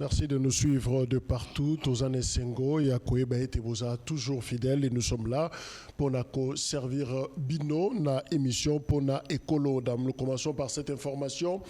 Merci de nous suivre de partout. Tozane Sengo et Akoeba et Teboza, toujours fidèles, et nous sommes là pour servir Bino, na émission pour na écolo. Nous commençons par cette information.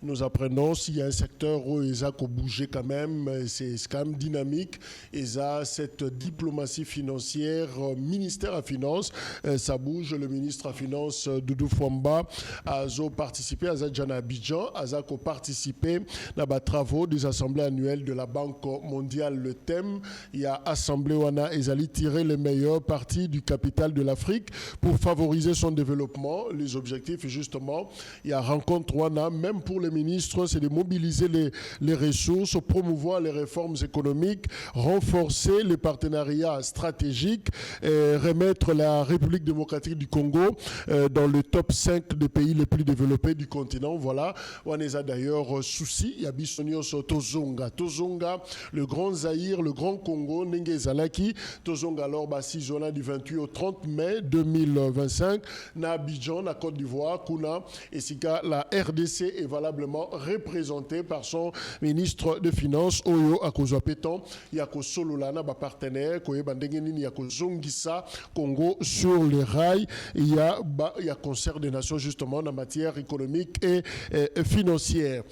Nous apprenons s'il y a un secteur où ils ont bougé quand même, c'est quand même dynamique. Ils ont cette diplomatie financière, ministère à finances, ça bouge. Le ministre à finances, Doudou Fwamba, a participé à Zadjana Abidjan, a participé à des travaux des assemblées annuelles de la Banque mondiale. Le thème, il y a Assemblée Wana Ezali tirer les meilleurs parties du capital de l'Afrique pour favoriser son développement. Les objectifs, justement, il y a rencontre Wana, même pour les ministres, c'est de mobiliser les ressources, promouvoir les réformes économiques, renforcer les partenariats stratégiques, remettre la République démocratique du Congo dans le top 5 des pays les plus développés du continent. Voilà, on a d'ailleurs souci, il y a Bissonios Tozonga, le grand Zaïre, le grand Congo, Nenge Zalaki, Tozonga alors, Zona du 28 au 30 mai 2025, na Abidjan, na Côte d'Ivoire, Kuna, et Sika, la RDC est valablement représentée par son ministre de Finances, Oyo Akozwapeton, Yako Sololana, partenaire, Koye Bandengenini, Yako Zongisa, Congo sur les rails, il y a concert des nations justement en matière économique et financière.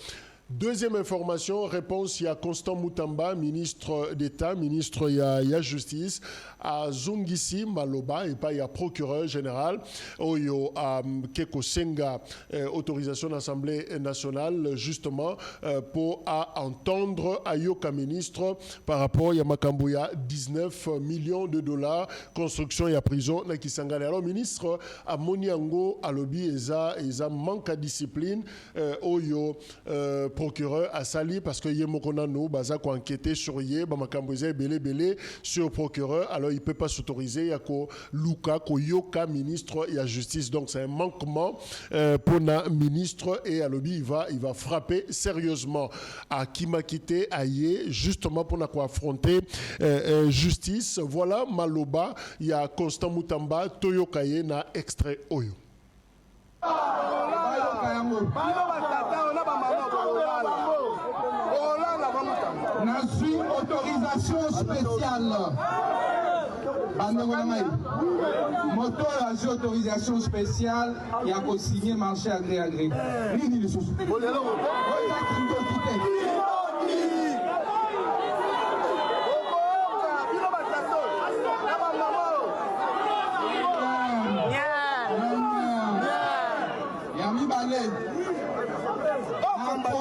Deuxième information, réponse, il y a Constant Moutamba, ministre d'État, ministre il y a Justice, à Zongisi Maloba, et pas il y a procureur général, Oyo à Keko Senga, autorisation d'Assemblée nationale, justement, pour entendre Ayoka ministre par rapport à Makambouya, 19 millions de dollars, construction et à prison, Nakisangane. Alors, ministre, à Moniango, à Lobi, Eza manque à discipline, Oyo, procureur à Sali parce que Yemokona no baza ko enquêter sur Bamakamboze belé sur procureur, alors il peut pas s'autoriser yako Luka ko yoka ministre et à justice, donc c'est un manquement pour na ministre et à lobby il va frapper sérieusement à Kimakité Aye justement pour na ko affronter justice. Voilà Maloba, il y a Constant Moutamba Toyokaye na extrait Oyo. Nasi autorisation spéciale. Moto a autorisation spéciale et a co-signé marché agré.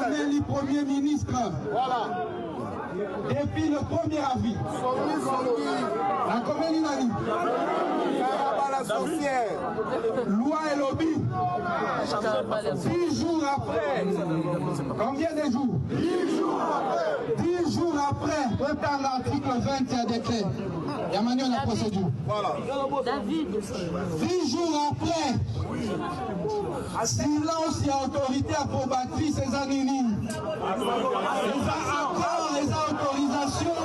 Le premier ministre. Voilà. Depuis le 1er avril. La commune Nani. Loi et lobby. 10 jours après. Combien de jours? 10 jours après. 10 jours après. Dans l'article 20, il y a décret. Il y a manière la procédure. Voilà. 10 jours après. Silence et autorité approbatrice ces années. Les autorisations.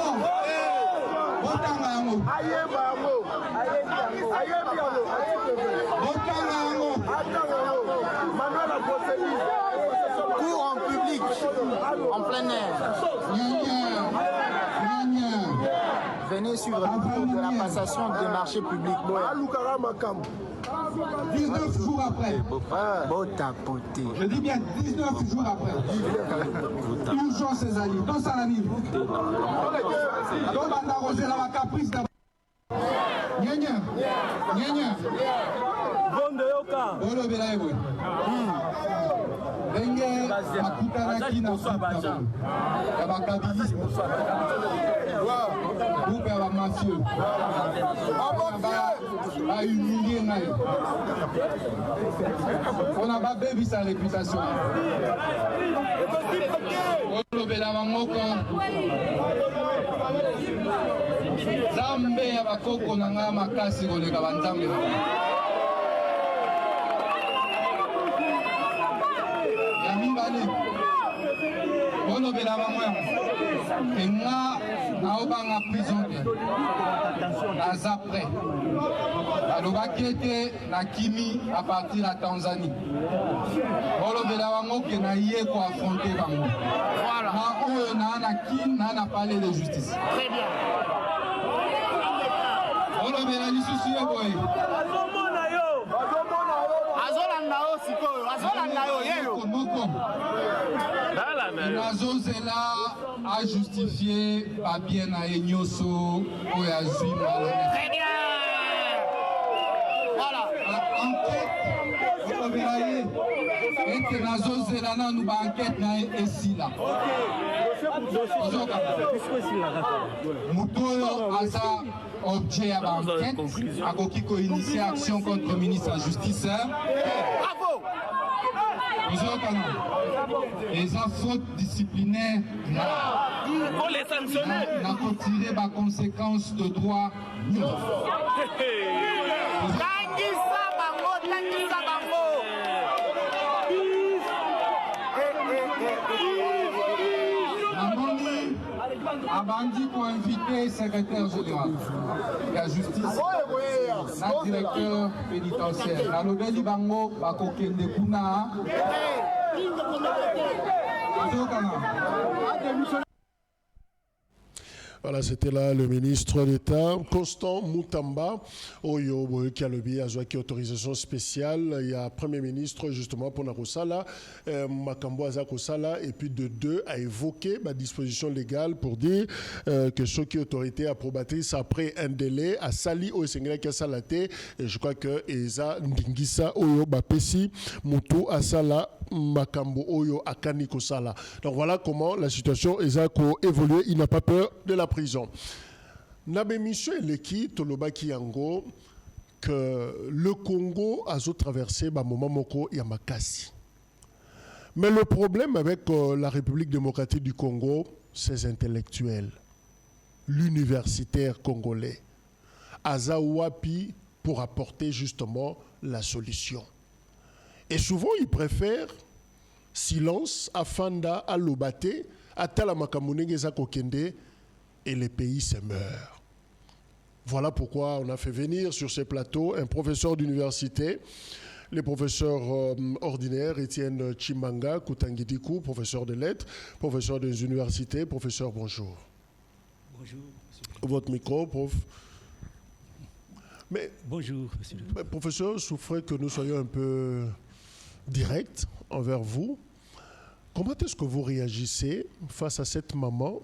Cours en public, en plein air. Venez suivre le cours de la passation des marchés publics. 19 jours après. Je dis bien 19 jours après. Urgence ces alliés. Dans ça la livre. Donc on a arrosé la caprice d'abord. Nyanya. Bondo yoka. Bolo belaïbo. Benge makutaraki na Baja. Yabakabili. Groupe ya mafieux. A humilié naï. On a pas baby sa réputation. Bolo belaïbo. Zambe ya bakoko na nga makasi koleka banzambe. Ya mibale. Bolo bela ba moya. Enga naobanga prison te naza prêt alobaki ete nakimi à partir ya Tanzanie olobela bango ke na ye koaffronte bango na oyo naa na palais de justice. Très bien. olobela lisusu ye boye azolanda yo sikoyo azolanda yo yeyo moko nazozela ajustifie papier na ye nyonso oyo azwi malhonnête. Très bien. Voilà. Enquête olobela ye ete nazozela nanu baenquête na ye esila moto oyo aza objet ya baenquête akoki koinitie action contre le ministre ya justice. Bravo. ozokana eza faute disciplinaire Faut les sanctionner. nakotire baconséquence de droit nyonso. Tangisa bango, tangisa bango. namoni abandi koinvite secrétaire général ya justice na directeur pénitentiaire nalobeli bango bakokende kuna Voilà, c'était là le ministre d'État, Constant Moutamba, Oyo, qui a le billet à autorisation spéciale. Il y a Premier ministre, justement, pour Nakosala, Makambo Azakosala, et puis de deux, a évoqué ma disposition légale pour dire que ce qui est autorité approbatrice, après un délai, a sali au Sénégal qui a salaté, et je crois que Eza Ndingisa, Oyo, Bapesi, Moutou, Asala, Makambo, Oyo, Akani Kosala. Donc voilà comment la situation Eza a évolué. Il n'a pas peur de la prison. Nabe mission leki tolobaki yango que le Congo a traversé ba moment moko ya makasi. Mais le problème avec la République démocratique du Congo, ses intellectuels, l'universitaire congolais, aza wapi pour apporter justement la solution. Et souvent ils préfèrent silence afanda alobate atala makamunenge za kokende et les pays se meurent. Voilà pourquoi on a fait venir sur ces plateaux un professeur d'université, les professeurs ordinaires, Étienne Chimanga, Koutangidikou, professeur de lettres, professeur des universités. Professeur, bonjour. Bonjour, monsieur. Votre micro, prof. Mais, bonjour, monsieur. Professeur, souffrez que nous soyons un peu directs envers vous. Comment est-ce que vous réagissez face à cette maman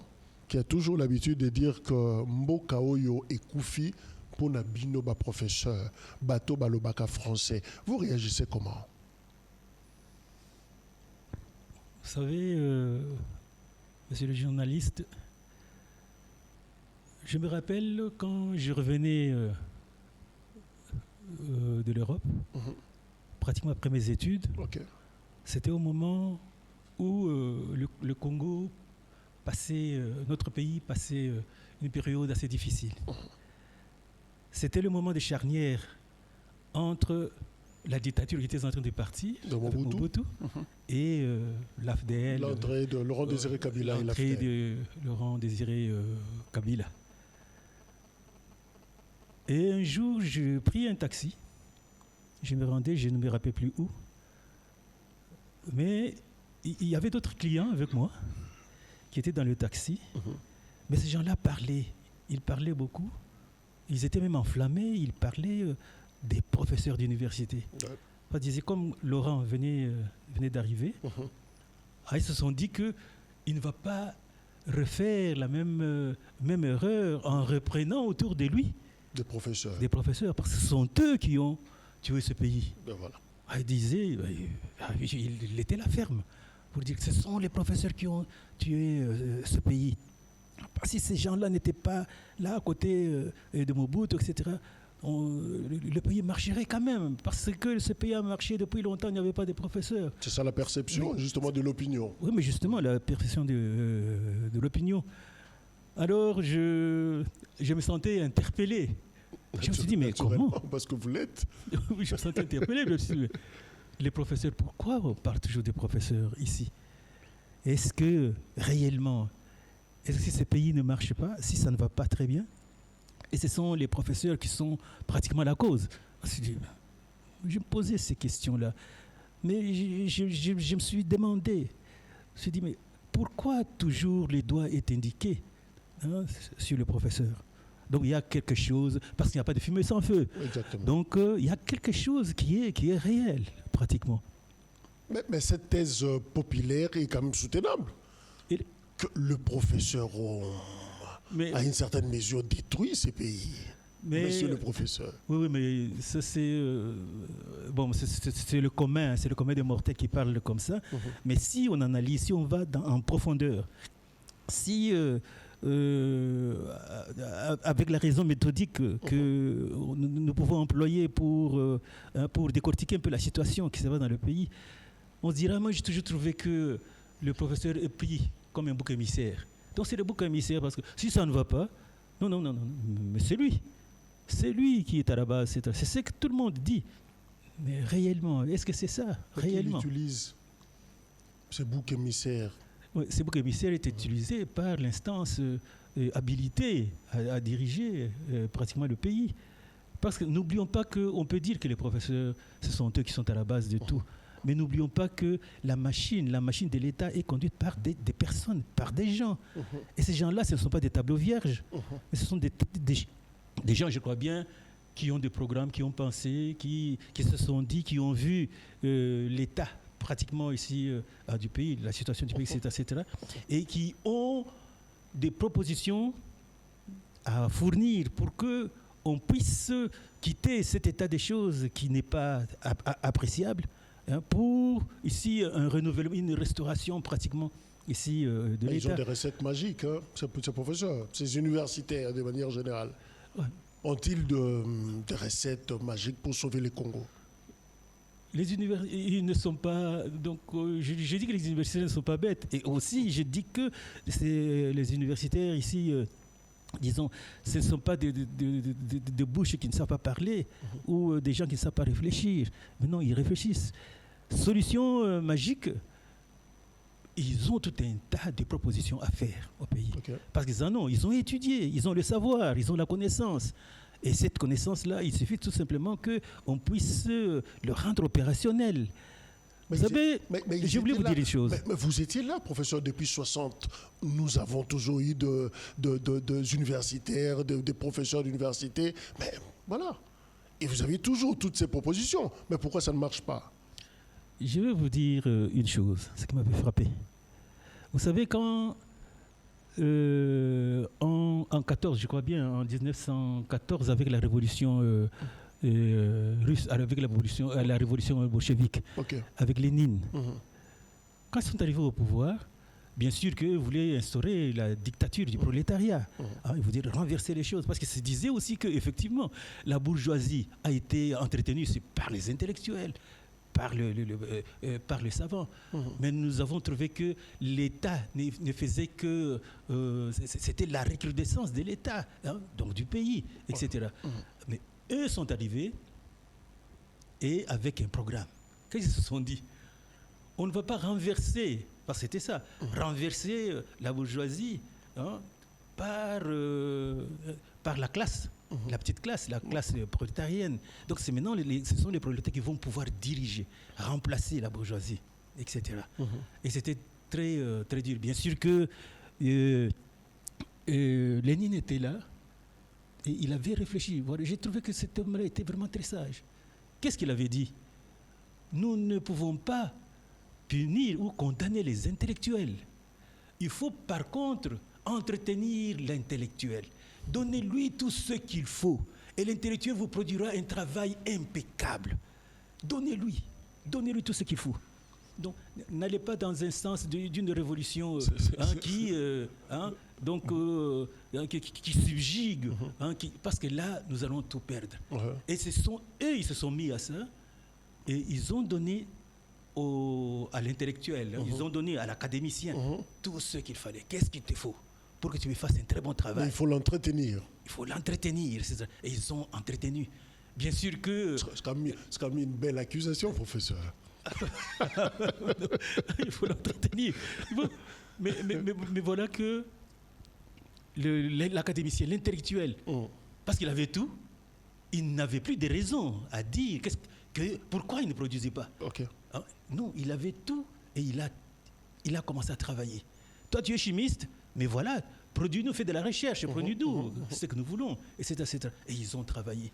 qui a toujours l'habitude de dire que Mboka Oyo et Koufi pour Nabino ba professeur, Bato Balobaka français. Vous réagissez comment? Vous savez, monsieur le journaliste, je me rappelle quand je revenais de l'Europe, pratiquement après mes études, c'était au moment où le Congo notre pays passait une période assez difficile. C'était le moment de charnière entre la dictature qui était en train de partir, de Mobutu, et l'AFDL. L'entrée de Laurent Désiré Kabila et l'entrée de Laurent Désiré Kabila. Et un jour, je pris un taxi. Je me rendais, je ne me rappelle plus où. Mais il y avait d'autres clients avec moi qui étaient dans le taxi. Mais ces gens-là parlaient. Ils parlaient beaucoup. Ils étaient même enflammés. Ils parlaient des professeurs d'université. Ils disaient, comme Laurent venait d'arriver, ils se sont dit qu'il ne va pas refaire la même erreur en reprenant autour de lui des professeurs. Des professeurs, parce que ce sont eux qui ont tué ce pays. Voilà. Il disait, il était la ferme pour dire que ce sont les professeurs qui ont tué ce pays. Parce que ces gens-là n'étaient pas là à côté de Mobutu, etc., le pays marcherait quand même. Parce que ce pays a marché depuis longtemps, il n'y avait pas de professeurs. C'est ça la perception, justement, de l'opinion. Oui, mais justement, la perception de l'opinion. Alors, je me sentais interpellé. Je me suis dit, mais comment? Parce que vous l'êtes. Oui, je me sentais interpellé. Je me suis dit, les professeurs, pourquoi on parle toujours des professeurs ici? Est-ce que réellement Est-ce que ces pays ne marchent pas, si ça ne va pas très bien? Et ce sont les professeurs qui sont pratiquement la cause. Je me posais ces questions-là. Mais je me suis demandé, je me suis dit, mais pourquoi toujours le doigt est indiqué sur le professeur? Donc il y a quelque chose, parce qu'il n'y a pas de fumée sans feu. Exactement. Donc il y a quelque chose qui est réel, pratiquement. Mais cette thèse populaire est quand même soutenable. Que le professeur a une certaine mesure détruit ces pays. Monsieur le professeur. Oui, mais ça c'est bon, c'est le commun des mortels qui parle comme ça. Mais si on analyse, si on va en profondeur, si avec la raison méthodique que nous pouvons employer pour décortiquer un peu la situation qui se passe dans le pays, on se dira, moi j'ai toujours trouvé que le professeur est pris comme un bouc émissaire. Donc c'est le bouc émissaire parce que si ça ne va pas, non, mais c'est lui. C'est lui qui est à la base. C'est ce que tout le monde dit. Mais réellement, est-ce que c'est ça? Réellement. Qui utilise ce bouc émissaire? Oui, ce bouc émissaire est utilisé par l'instance habilitée à diriger pratiquement le pays. Parce que n'oublions pas qu'on peut dire que les professeurs, ce sont eux qui sont à la base de tout. Mais n'oublions pas que la machine de l'État est conduite par des personnes, par des gens. Et ces gens-là, ce ne sont pas des tableaux vierges. Mais ce sont des gens, je crois bien, qui ont des programmes, qui ont pensé, qui se sont dit, qui ont vu l'État pratiquement ici du pays, la situation du pays, etc. Et qui ont des propositions à fournir pour qu'on puisse quitter cet état des choses qui n'est pas appréciable, pour ici un renouvellement, une restauration pratiquement ici de l'État. Ils ont des recettes magiques, ces professeurs, ces universitaires de manière générale. Ouais. Ont-ils des recettes magiques pour sauver le Congo? Ils ne sont pas. Donc, je dis que les universitaires ne sont pas bêtes. Et aussi, je dis que les universitaires ici, disons, ce ne sont pas des bouches qui ne savent pas parler ou des gens qui ne savent pas réfléchir. Mais non, ils réfléchissent. Solution magique, ils ont tout un tas de propositions à faire au pays. Okay. Parce qu'ils en ont, ils ont étudié, ils ont le savoir, ils ont la connaissance. Et cette connaissance-là, il suffit tout simplement qu'on puisse le rendre opérationnel. Vous savez, j'ai oublié de vous dire une chose. Mais vous étiez là, professeur, depuis 60. Nous avons toujours eu des universitaires, des professeurs d'université. Mais voilà. Et vous avez toujours toutes ces propositions. Mais pourquoi ça ne marche pas? Je vais vous dire une chose, ce qui m'avait frappé. Vous savez, quand en 14, je crois bien, en 1914, avec la révolution russe, avec la révolution bolchevique, avec Lénine, quand ils sont arrivés au pouvoir, bien sûr qu'ils voulaient instaurer la dictature du prolétariat. Ils voulaient renverser les choses, parce qu'ils se disaient aussi qu'effectivement, la bourgeoisie a été entretenue par les intellectuels, par le savant. Mais nous avons trouvé que l'État ne faisait que... c'était la recrudescence de l'État, donc du pays, etc. Mais eux sont arrivés et avec un programme. Qu'est-ce qu'ils se sont dit? On ne va pas renverser, parce que c'était ça, renverser la bourgeoisie par la classe. La petite classe, la classe prolétarienne. Donc c'est maintenant, ce sont les prolétaires qui vont pouvoir diriger, remplacer la bourgeoisie, etc. Et c'était très, très dur. Bien sûr que Lénine était là et il avait réfléchi. Voilà, j'ai trouvé que cet homme-là était vraiment très sage. Qu'est-ce qu'il avait dit? Nous ne pouvons pas punir ou condamner les intellectuels. Il faut par contre entretenir l'intellectuel. Donnez-lui tout ce qu'il faut et l'intellectuel vous produira un travail impeccable. Donnez-lui tout ce qu'il faut. Donc, n'allez pas dans un sens d'une révolution qui subjugue, parce que là, nous allons tout perdre. Et ils se sont mis à ça et ils ont donné à l'intellectuel, ils ont donné à l'académicien tout ce qu'il fallait. Qu'est-ce qu'il te faut pour que tu me fasses un très bon travail? Mais il faut l'entretenir. Il faut l'entretenir, c'est ça. Et ils sont entretenus. Bien sûr que... C'est quand même une belle accusation, professeur. Il faut l'entretenir. Mais voilà que l'académicien, l'intellectuel, parce qu'il avait tout, il n'avait plus de raison à dire pourquoi il ne produisait pas. Okay. Non, il avait tout et il a commencé à travailler. Toi, tu es chimiste, mais voilà, produis-nous, fais de la recherche, produis-nous ce que nous voulons, etc. Et ils ont travaillé.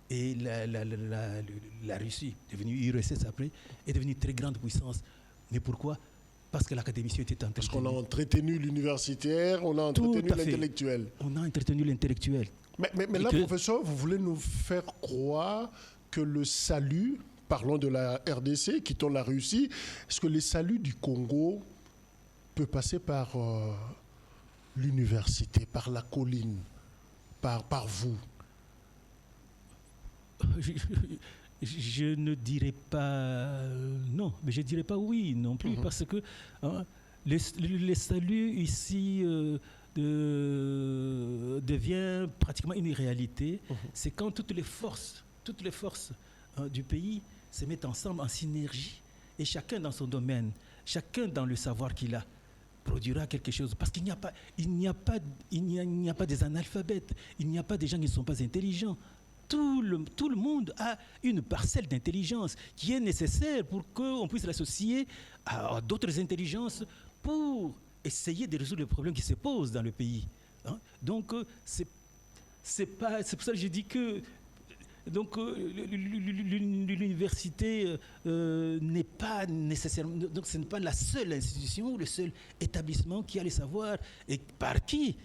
Et la Russie, devenue URSS après, est devenue une très grande puissance. Mais pourquoi ? Parce que l'académicien était entretenu. Parce qu'on a entretenu l'universitaire, on a entretenu l'intellectuel. On a entretenu l'intellectuel. Mais là, professeur, vous voulez nous faire croire que le salut, parlons de la RDC, quittons la Russie, est-ce que le salut du Congo peut passer par l'université, par la colline, par vous? Je ne dirais pas non, mais je ne dirais pas oui non plus, parce que le salut ici devient pratiquement une réalité. C'est quand toutes les forces du pays se mettent ensemble en synergie, et chacun dans son domaine, chacun dans le savoir qu'il a, produira quelque chose. Parce qu'il n'y a pas des analphabètes, il n'y a pas des gens qui ne sont pas intelligents. Tout le monde a une parcelle d'intelligence qui est nécessaire pour qu'on puisse l'associer à d'autres intelligences pour essayer de résoudre les problèmes qui se posent dans le pays. Donc, c'est pour ça que je dis que l'université n'est pas nécessairement... Donc, ce n'est pas la seule institution ou le seul établissement qui a les savoirs et par qui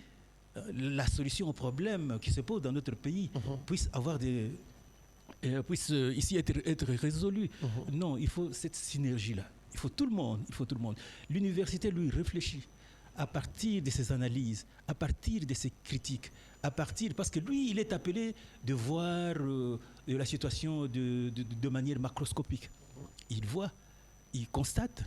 la solution aux problèmes qui se posent dans notre pays puisse ici être résolue. Non, il faut cette synergie-là. Il faut tout le monde. L'université, lui, réfléchit à partir de ses analyses, à partir de ses critiques, parce que lui, il est appelé de voir la situation de manière macroscopique. Il voit, il constate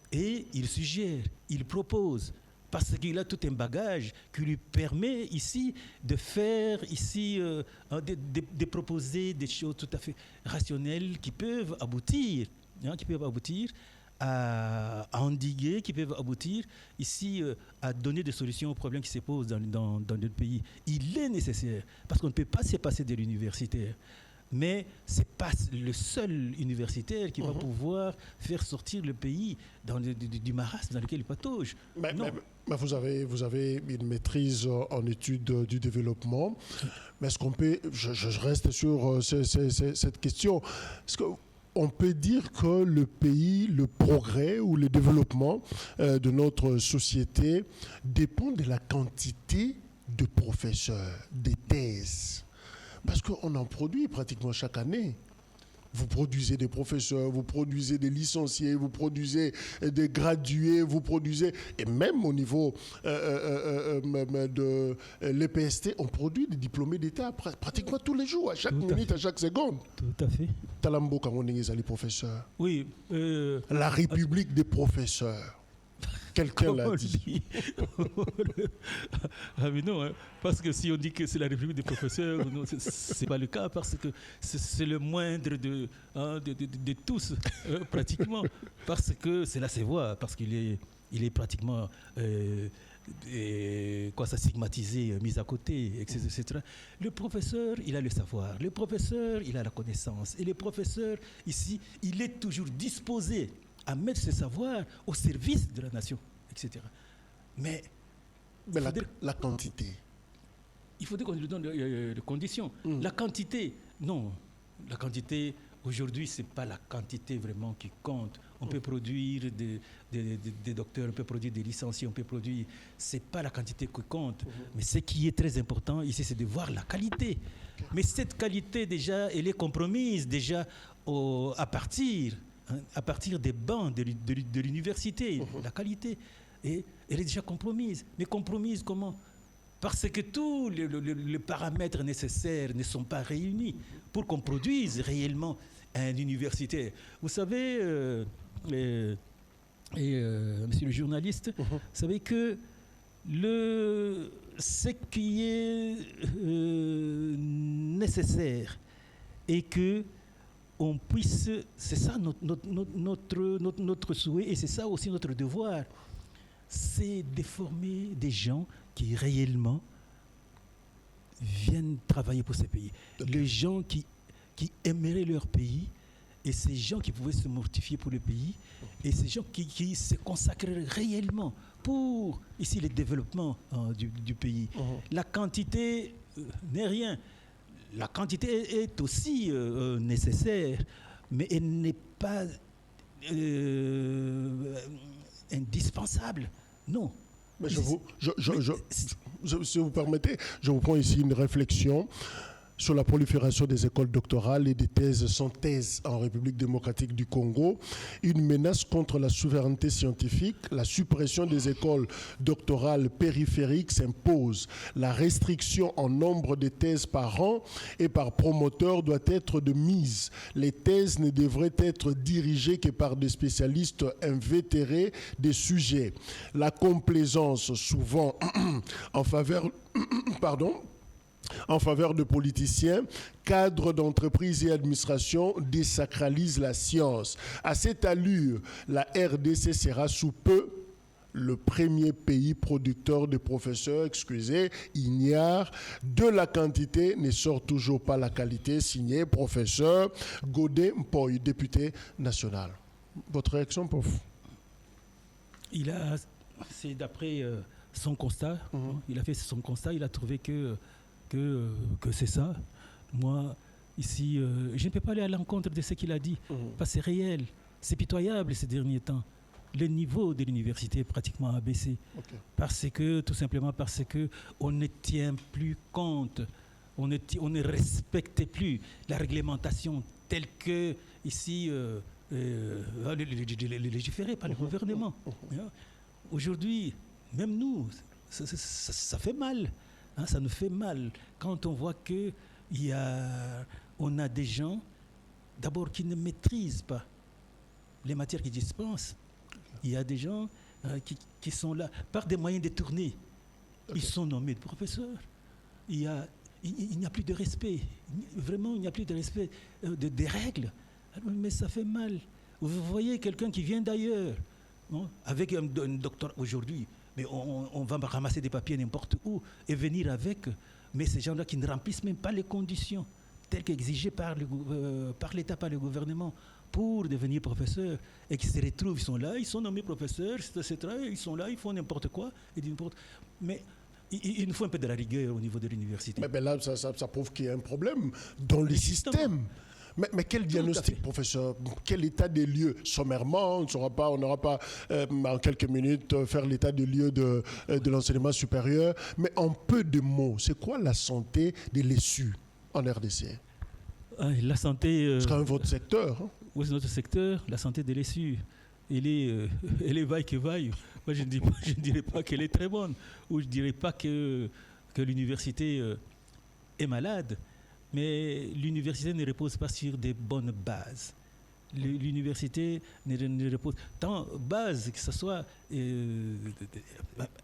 et il suggère, il propose. Parce qu'il a tout un bagage qui lui permet ici de faire, de proposer des choses tout à fait rationnelles qui peuvent aboutir à endiguer, qui peuvent aboutir ici à donner des solutions aux problèmes qui se posent dans notre pays. Il est nécessaire, parce qu'on ne peut pas se passer de l'universitaire. Mais ce n'est pas le seul universitaire qui va pouvoir faire sortir le pays du marasme dans lequel il patauge. Mais vous avez une maîtrise en études du développement. Mais est-ce qu'on peut... Je reste sur cette question. Est-ce qu'on peut dire que le pays, le progrès ou le développement de notre société dépend de la quantité de professeurs, des thèses? Parce qu'on en produit pratiquement chaque année. Vous produisez des professeurs, vous produisez des licenciés, vous produisez des gradués, vous produisez... Et même au niveau de l'EPST, on produit des diplômés d'État pratiquement tous les jours, à chaque minute, à chaque seconde. Tout à fait. Talambo, quand on est les professeurs. Oui. La République des professeurs. Quelqu'un l'a dit. Mais non, parce que si on dit que c'est la République des professeurs, ce n'est pas le cas, parce que c'est le moindre de tous, pratiquement. Parce que c'est là se voit, parce qu'il est pratiquement stigmatisé, mis à côté, etc. Le professeur, il a le savoir. Le professeur, il a la connaissance. Et le professeur, ici, il est toujours disposé à mettre ce savoir au service de la nation, etc. Mais la quantité. Il faudrait qu'on lui donne les conditions. La quantité, non. La quantité, aujourd'hui, ce n'est pas la quantité vraiment qui compte. On peut produire des docteurs, on peut produire des licenciés, on peut produire... Ce n'est pas la quantité qui compte. Mais ce qui est très important ici, c'est de voir la qualité. Mais cette qualité, déjà, elle est compromise déjà à partir des bancs de l'université, la qualité, et elle est déjà compromise. Mais compromise comment? Parce que tous les paramètres nécessaires ne sont pas réunis pour qu'on produise réellement un universitaire. Vous savez, monsieur le journaliste, vous savez que ce qui est nécessaire et que on puisse, c'est ça notre souhait et c'est ça aussi notre devoir, c'est de former des gens qui réellement viennent travailler pour ces pays. Les gens qui aimeraient leur pays, et ces gens qui pouvaient se mortifier pour le pays, et ces gens qui se consacreraient réellement pour ici le développement du pays. La quantité n'est rien. La quantité est aussi nécessaire, mais elle n'est pas indispensable. Non. Mais si vous permettez, je vous prends ici une réflexion sur la prolifération des écoles doctorales et des thèses sans thèse en République démocratique du Congo, une menace contre la souveraineté scientifique, la suppression des écoles doctorales périphériques s'impose. La restriction en nombre de thèses par an et par promoteur doit être de mise. Les thèses ne devraient être dirigées que par des spécialistes invétérés des sujets. La complaisance, souvent en faveur de politiciens, cadres d'entreprises et administrations, désacralise la science. À cette allure, la RDC sera sous peu le premier pays producteur de professeurs, ignare de la quantité, ne sort toujours pas la qualité, signé professeur Godé Mpoy, député national. Votre réaction, prof? C'est d'après son constat, il a fait son constat, il a trouvé que c'est ça. Moi, ici, je ne peux pas aller à l'encontre de ce qu'il a dit, parce que c'est réel, c'est pitoyable ces derniers temps. Le niveau de l'université est pratiquement abaissé, tout simplement parce qu'on ne tient plus compte, on ne respecte plus la réglementation telle que, ici, légiférée par le gouvernement. Aujourd'hui, même nous, ça fait mal. Ça nous fait mal quand on voit qu'on a des gens, d'abord, qui ne maîtrisent pas les matières qu'ils dispensent. Il y a des gens qui sont là par des moyens détournés. Ils sont nommés professeurs. Il n'y a plus de respect. Vraiment, il n'y a plus de respect des règles. Mais ça fait mal. Vous voyez quelqu'un qui vient d'ailleurs, avec un doctorat aujourd'hui. Mais on va ramasser des papiers n'importe où et venir avec. Mais ces gens-là qui ne remplissent même pas les conditions telles qu'exigées par l'État, par le gouvernement, pour devenir professeurs, et qui se retrouvent, ils sont là, ils sont nommés professeurs, etc. Ils sont là, ils font n'importe quoi. Mais il nous faut un peu de la rigueur au niveau de l'université. Mais là, ça prouve qu'il y a un problème dans le système. Mais quel diagnostic, professeur? Quel état des lieux? Sommairement, on n'aura pas en quelques minutes faire l'état des lieux de l'enseignement supérieur, mais en peu de mots, c'est quoi la santé de l'ESU en RDC? La santé... c'est quand même votre secteur. Oui, c'est notre secteur, la santé de l'ESU. Elle est vaille que vaille. Moi, je ne dirais pas qu'elle est très bonne, ou je ne dirais pas que l'université est malade. Mais l'université ne repose pas sur des bonnes bases. L'université ne repose tant base que ce soit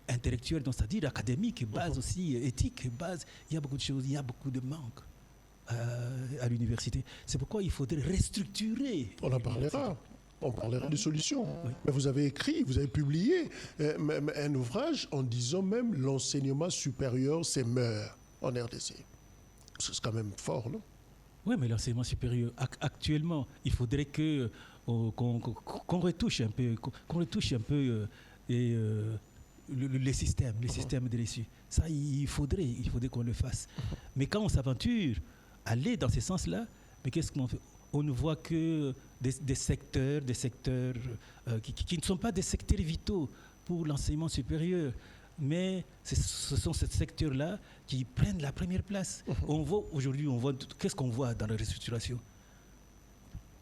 intellectuelle, c'est-à-dire académique, base aussi éthique, base. Il y a beaucoup de choses, il y a beaucoup de manques à l'université. C'est pourquoi il faudrait restructurer. On en parlera. On parlera de solutions. Oui. Mais vous avez écrit, vous avez publié un ouvrage en disant même l'enseignement supérieur, c'est meurt en RDC. C'est quand même fort, non? Oui, mais l'enseignement supérieur, actuellement, il faudrait qu'on retouche un peu, les systèmes de l'ESU. Ça, il faudrait qu'on le fasse. Mais quand on s'aventure à aller dans ce sens-là, mais qu'est-ce qu'on fait? On ne voit que des secteurs qui ne sont pas des secteurs vitaux pour l'enseignement supérieur. Mais ce sont ces secteurs-là qui prennent la première place. Aujourd'hui, qu'est-ce qu'on voit dans la restructuration?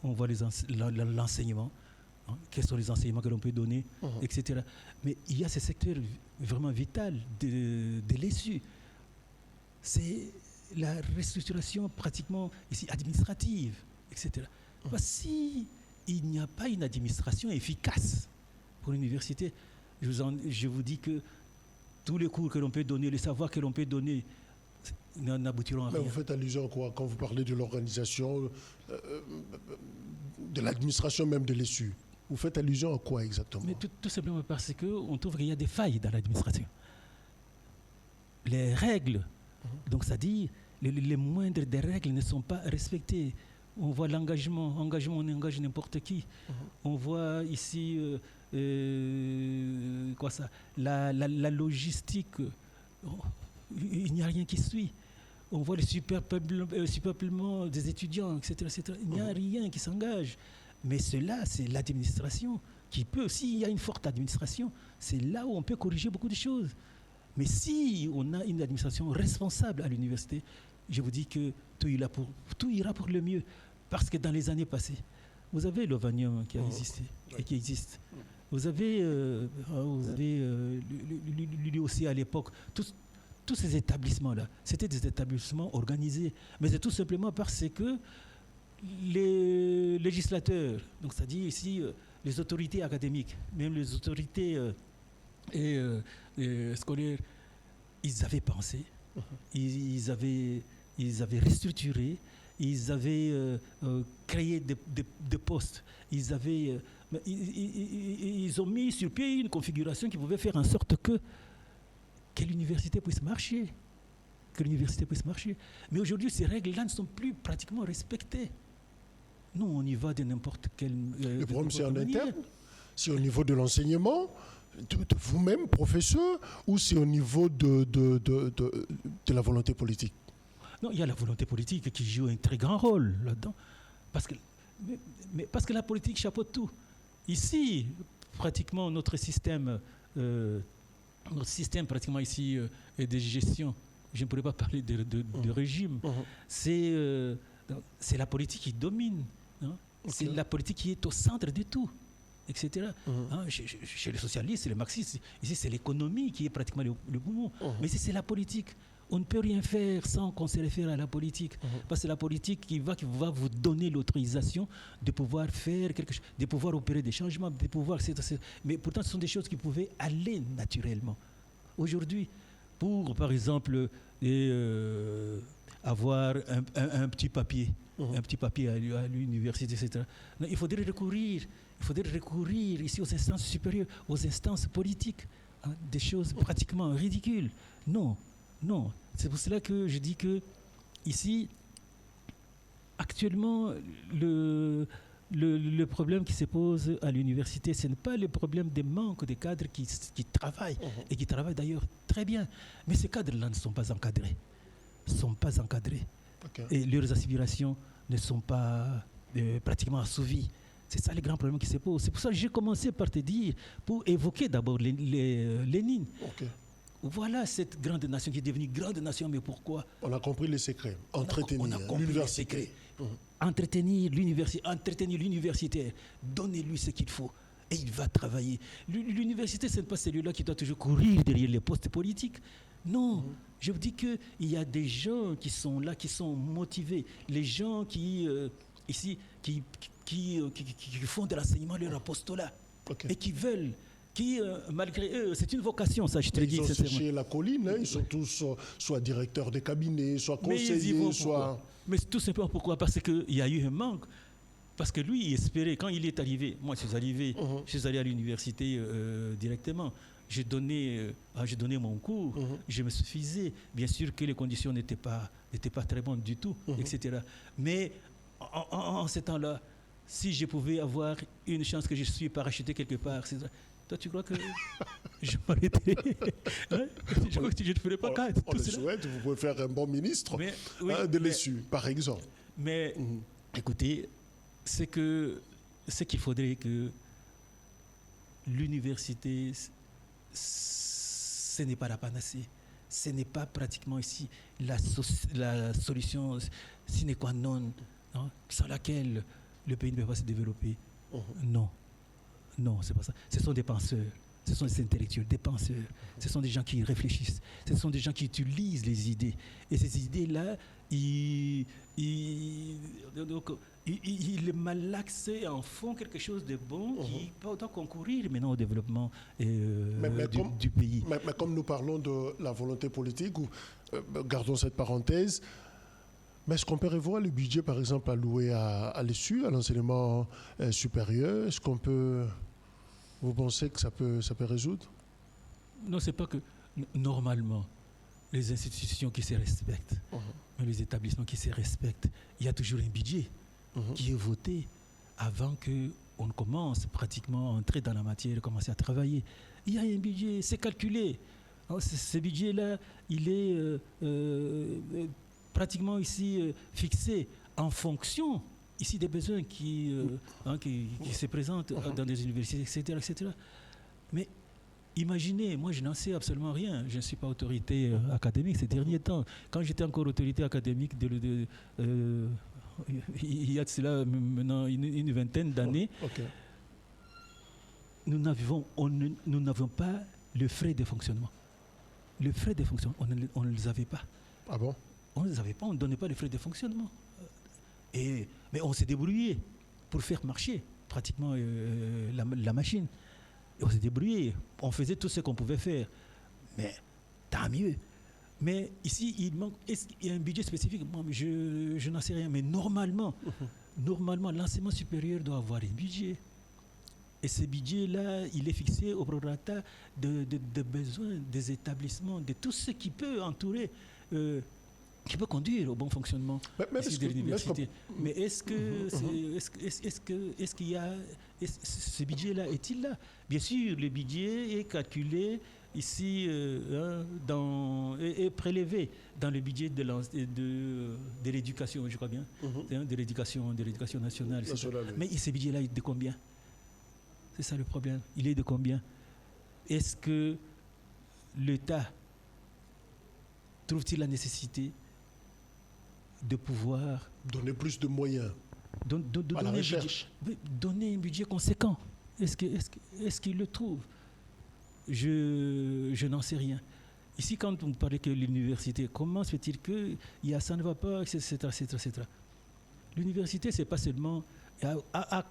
On voit l'enseignement, quels sont les enseignements que l'on peut donner, etc. Mais il y a ces secteurs vraiment vitaux de l'ESU. C'est la restructuration pratiquement ici administrative, etc. Si il n'y a pas une administration efficace pour l'université, je vous dis que tous les cours que l'on peut donner, les savoirs que l'on peut donner, n'aboutiront à rien. Mais vous faites allusion à quoi quand vous parlez de l'organisation, de l'administration même de l'ESU? Vous faites allusion à quoi exactement? Mais tout simplement parce qu'on trouve qu'il y a des failles dans l'administration. Les règles, donc c'est-à-dire les moindres des règles ne sont pas respectées. On voit l'engagement, on engage n'importe qui. On voit ici la logistique, il n'y a rien qui suit. On voit le superpeuplement des étudiants, etc. Il n'y a rien qui s'engage. Mais cela, c'est l'administration qui peut, s'il y a une forte administration, c'est là où on peut corriger beaucoup de choses. Mais si on a une administration responsable à l'université, je vous dis que tout ira pour le mieux. Parce que dans les années passées, vous avez l'Ovanium qui a existé et qui existe. Vous avez l'UOC à l'époque. Tous ces établissements-là, c'était des établissements organisés. Mais c'est tout simplement parce que les législateurs, donc c'est-à-dire ici les autorités académiques, même les autorités scolaires, ils avaient pensé, ils avaient restructuré, ils avaient créé des postes, ils ont mis sur pied une configuration qui pouvait faire en sorte que l'université puisse marcher. Mais aujourd'hui, ces règles-là ne sont plus pratiquement respectées. Nous, on y va de n'importe quel... Le problème, c'est en interne? C'est au niveau de l'enseignement, de vous-même, professeur, ou c'est au niveau de la volonté politique? Non, il y a la volonté politique qui joue un très grand rôle là-dedans. Parce que la politique chapeaute tout. Ici, pratiquement, notre système pratiquement ici de gestion, je ne pourrais pas parler de régime, c'est la politique qui domine. Hein? C'est la politique qui est au centre de tout, etc. Hein? Chez les socialistes, les marxistes, ici c'est l'économie qui est pratiquement le poumon. Mais ici c'est la politique. On ne peut rien faire sans qu'on se réfère à la politique. Parce que c'est la politique qui va vous donner l'autorisation de pouvoir faire quelque chose, de pouvoir opérer des changements, de pouvoir... Mais pourtant, ce sont des choses qui pouvaient aller naturellement. Aujourd'hui, pour, par exemple, avoir un petit papier, à l'université, etc. Non, il faudrait recourir ici aux instances supérieures, aux instances politiques, hein, des choses pratiquement ridicules. Non. C'est pour cela que je dis que ici, actuellement, le problème qui se pose à l'université, ce n'est pas le problème des manques de cadres qui travaillent, et qui travaillent d'ailleurs très bien. Mais ces cadres-là ne sont pas encadrés. Okay. Et leurs aspirations ne sont pas pratiquement assouvies. C'est ça le grand problème qui se pose. C'est pour ça que j'ai commencé par te dire, pour évoquer d'abord Lénine. Okay. Voilà cette grande nation qui est devenue grande nation, mais pourquoi? On a compris les secrets. Entretenir l'université. Entretenir l'universitaire. Donnez-lui ce qu'il faut. Et il va travailler. L'université, ce n'est pas celui-là qui doit toujours courir derrière les postes politiques. Non. Je vous dis qu'il y a des gens qui sont là, qui sont motivés. Les gens qui, ici, qui font de l'enseignement leur apostolat. Et qui veulent... malgré eux, c'est une vocation, ça, je te le dis. Ils sont chez la colline, ils sont tous soit directeurs de cabinet, soit conseillers, soit... Mais tout simplement pourquoi? Parce qu'il y a eu un manque. Parce que lui, il espérait, quand il est arrivé, moi je suis allé à l'université directement, j'ai donné mon cours, je me suffisais. Bien sûr que les conditions n'étaient pas très bonnes du tout, etc. Mais en ce temps-là, si je pouvais avoir une chance que je suis parachuté quelque part, toi, tu crois que je m'arrêterai? Hein? Je crois que je ne ferai pas cas. On le souhaite, vous pouvez faire un bon ministre de l'ESU, par exemple. Mais écoutez, c'est qu'il faudrait que l'université, ce n'est pas la panacée. Ce n'est pas pratiquement ici la solution sine qua non, hein, sans laquelle le pays ne peut pas se développer. Non, c'est pas ça. Ce sont des penseurs, ce sont des intellectuels, des penseurs. Ce sont des gens qui réfléchissent. Ce sont des gens qui utilisent les idées. Et ces idées-là, ils malaxent en font quelque chose de bon qui peut concourir maintenant au développement du pays. Mais comme nous parlons de la volonté politique, gardons cette parenthèse, Mais est-ce qu'on peut revoir le budget, par exemple, alloué à l'ESU, à l'enseignement supérieur? Est-ce qu'on peut... Vous pensez que ça peut résoudre? Non, c'est pas que... Normalement, les institutions qui se respectent, les établissements qui se respectent, il y a toujours un budget qui est voté avant qu'on ne commence pratiquement à entrer dans la matière et commencer à travailler. Il y a un budget, c'est calculé. Alors, ce budget-là, il est pratiquement ici fixé en fonction ici des besoins qui se présentent dans des universités, etc. Mais imaginez, moi je n'en sais absolument rien, je ne suis pas autorité académique ces derniers temps. Quand j'étais encore autorité académique, il y a de cela maintenant une vingtaine d'années, nous n'avions pas le frais de fonctionnement. Le frais de fonctionnement, on ne les avait pas. Ah bon? On ne les avait pas, on ne donnait pas les frais de fonctionnement. Mais on s'est débrouillé pour faire marcher pratiquement la machine. Et on s'est débrouillé, on faisait tout ce qu'on pouvait faire. Mais tant mieux. Mais ici, il y a un budget spécifique. Bon, je n'en sais rien. Mais normalement, l'enseignement supérieur doit avoir un budget. Et ce budget-là, il est fixé au prorata de besoins des établissements, de tout ce qui peut entourer, qui peut conduire au bon fonctionnement de l'université. Mais est-ce qu'il y a ce budget-là, est-il là? Bien sûr, le budget est calculé ici est prélevé dans le budget de l'éducation, je crois bien, de l'éducation nationale. Mais ce budget-là est de combien? C'est ça le problème. Il est de combien? Est-ce que l'État trouve-t-il la nécessité de pouvoir donner plus de moyens à la recherche? Donner un budget conséquent. Est-ce qu'il le trouve? Je n'en sais rien. Ici, quand on parlait que l'université, comment se fait-il que ça ne va pas, etc. L'université, c'est pas seulement a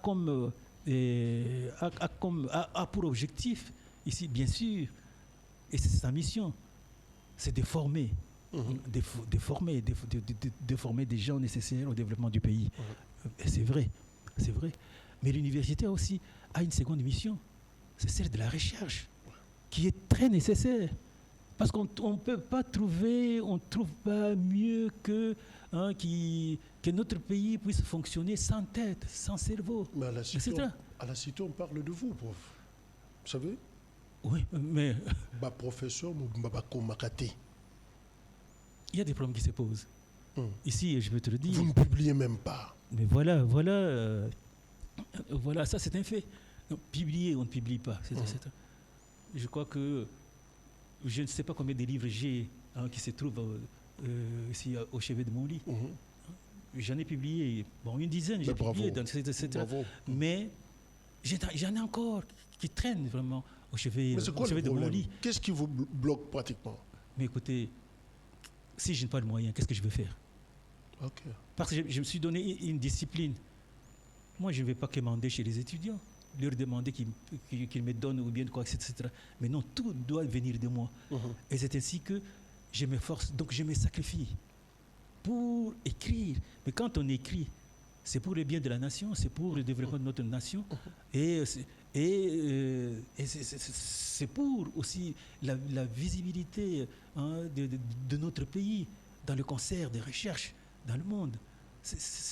pour objectif, ici, bien sûr, et c'est sa mission, c'est de former, de former des gens nécessaires au développement du pays. Et c'est vrai. Mais l'université aussi a une seconde mission, c'est celle de la recherche, qui est très nécessaire. Parce qu'on ne peut pas trouver, on ne trouve pas mieux que notre pays puisse fonctionner sans tête, sans cerveau. Mais à la Cité, on parle de vous, prof. Vous savez? Oui, mais... professeur Makate. Il y a des problèmes qui se posent. Ici, je veux te le dire. Vous ne publiez même pas. Mais voilà, ça c'est un fait. Non, publier, on ne publie pas. Je crois que je ne sais pas combien de livres j'ai qui se trouvent ici au chevet de mon lit. J'en ai publié, une dizaine, j'ai publié, etc. Mais j'en ai encore qui traînent vraiment au chevet de mon lit. Qu'est-ce qui vous bloque pratiquement? Mais écoutez, si je n'ai pas le moyen, qu'est-ce que je vais faire? Parce que je me suis donné une discipline. Moi, je ne vais pas commander chez les étudiants, leur demander qu'ils me donnent ou bien quoi, etc. Mais non, tout doit venir de moi. Et c'est ainsi que je me force, donc je me sacrifie pour écrire. Mais quand on écrit, c'est pour le bien de la nation, c'est pour le développement de notre nation. Et c'est pour aussi la visibilité de notre pays dans le concert des recherches dans le monde.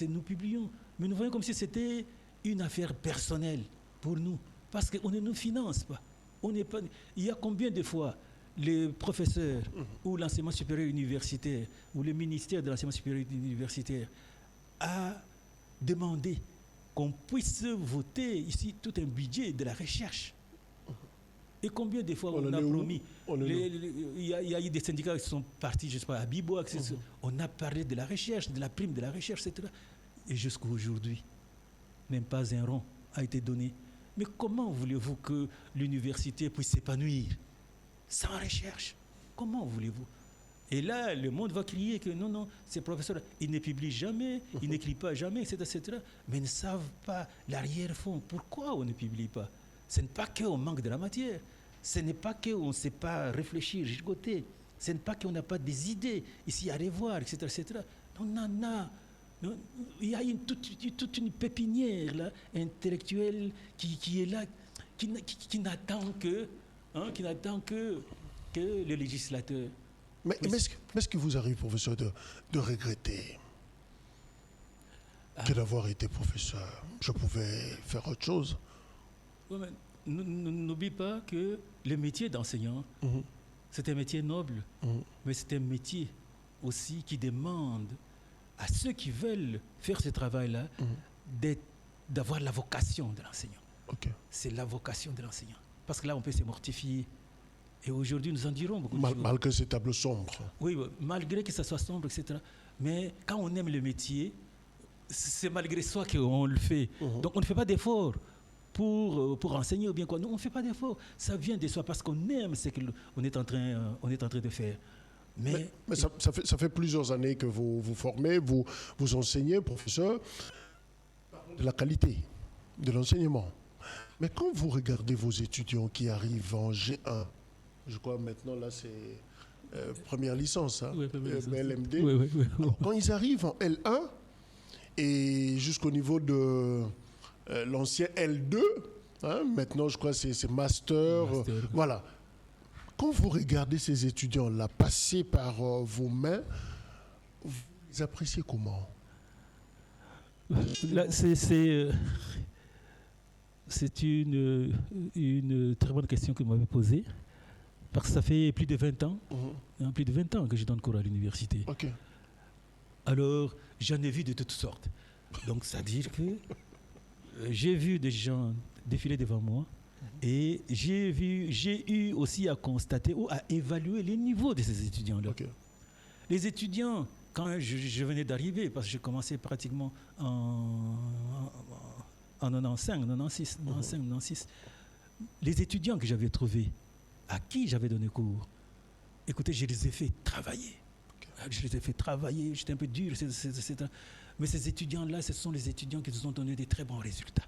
Nous publions, mais nous voyons comme si c'était une affaire personnelle pour nous, parce qu'on ne nous finance pas. Il y a combien de fois les professeurs ou l'enseignement supérieur universitaire ou le ministère de l'enseignement supérieur universitaire a demandé qu'on puisse voter ici tout un budget de la recherche. Et combien de fois on a promis, il y a eu des syndicats qui sont partis, je ne sais pas, à Bibo, on a parlé de la recherche, de la prime de la recherche, etc. Et jusqu'à aujourd'hui, même pas un rond a été donné. Mais comment voulez-vous que l'université puisse s'épanouir sans recherche? Comment voulez-vous? Et là, le monde va crier que non, ces professeurs, ils ne publient jamais, ils n'écrivent pas jamais, etc., mais ils ne savent pas l'arrière-fond. Pourquoi on ne publie pas? Ce n'est pas qu'on manque de la matière, ce n'est pas qu'on ne sait pas réfléchir, gigoter, Ce n'est pas qu'on n'a pas des idées ici à revoir, etc., etc. On en a. Il y a toute une pépinière là, intellectuelle qui est là, qui n'attend que le législateur. Mais est-ce qu'il vous arrive, professeur, de regretter que d'avoir été professeur? Je pouvais faire autre chose. Ouais, n'oublie pas que le métier d'enseignant, c'est un métier noble, mais c'est un métier aussi qui demande à ceux qui veulent faire ce travail-là d'avoir la vocation de l'enseignant. Okay. C'est la vocation de l'enseignant. Parce que là, on peut se mortifier. Et aujourd'hui, nous en dirons beaucoup. Malgré ces tableaux sombres. Oui, malgré que ça soit sombre, etc. Mais quand on aime le métier, c'est malgré soi qu'on le fait. Donc on ne fait pas d'effort pour enseigner ou bien quoi. Non, on ne fait pas d'effort. Ça vient de soi parce qu'on aime ce qu'on est en train de faire. Mais ça fait plusieurs années que vous vous formez, vous enseignez, professeur, de la qualité de l'enseignement. Mais quand vous regardez vos étudiants qui arrivent en G1, je crois maintenant là c'est première licence, hein, LMD. Oui. Alors, quand ils arrivent en L1 et jusqu'au niveau de l'ancien L2, hein, maintenant je crois que c'est master. Voilà. Quand vous regardez ces étudiants-là passer par vos mains, vous les appréciez comment? Là, c'est une très bonne question que vous m'avez posée, parce que ça fait plus de 20 ans, plus de 20 ans que je donne cours à l'université. Okay. Alors, j'en ai vu de toutes sortes. Donc, c'est-à-dire que j'ai vu des gens défiler devant moi, et j'ai eu aussi à constater ou à évaluer les niveaux de ces étudiants-là. Okay. Les étudiants, quand je venais d'arriver, parce que j'ai commencé pratiquement en 96, les étudiants que j'avais trouvés, à qui j'avais donné cours, écoutez, je les ai fait travailler. Okay. Je les ai fait travailler, j'étais un peu dur, etc. Mais ces étudiants-là, ce sont les étudiants qui nous ont donné des très bons résultats.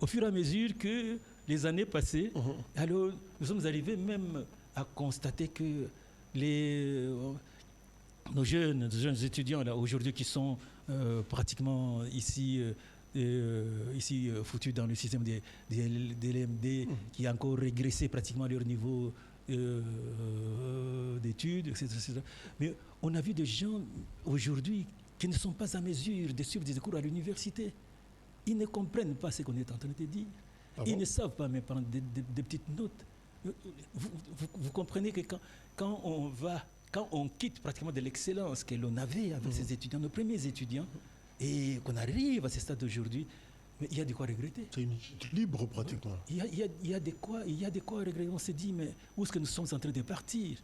Au fur et à mesure que les années passaient, alors nous sommes arrivés même à constater que nos jeunes étudiants là aujourd'hui qui sont pratiquement ici foutus dans le système des LMD, qui a encore régressé pratiquement leur niveau d'études, etc. Mais on a vu des gens aujourd'hui qui ne sont pas à mesure de suivre des cours à l'université. Ils ne comprennent pas ce qu'on est en train de dire. Ils ne savent pas même prendre des petites notes. Vous comprenez que quand on quitte pratiquement de l'excellence que l'on avait avec ces étudiants, nos premiers étudiants, et qu'on arrive à ce stade d'aujourd'hui, mais il y a de quoi regretter. C'est une libre pratiquement. Il y a de quoi regretter. On se dit, mais où est-ce que nous sommes en train de partir?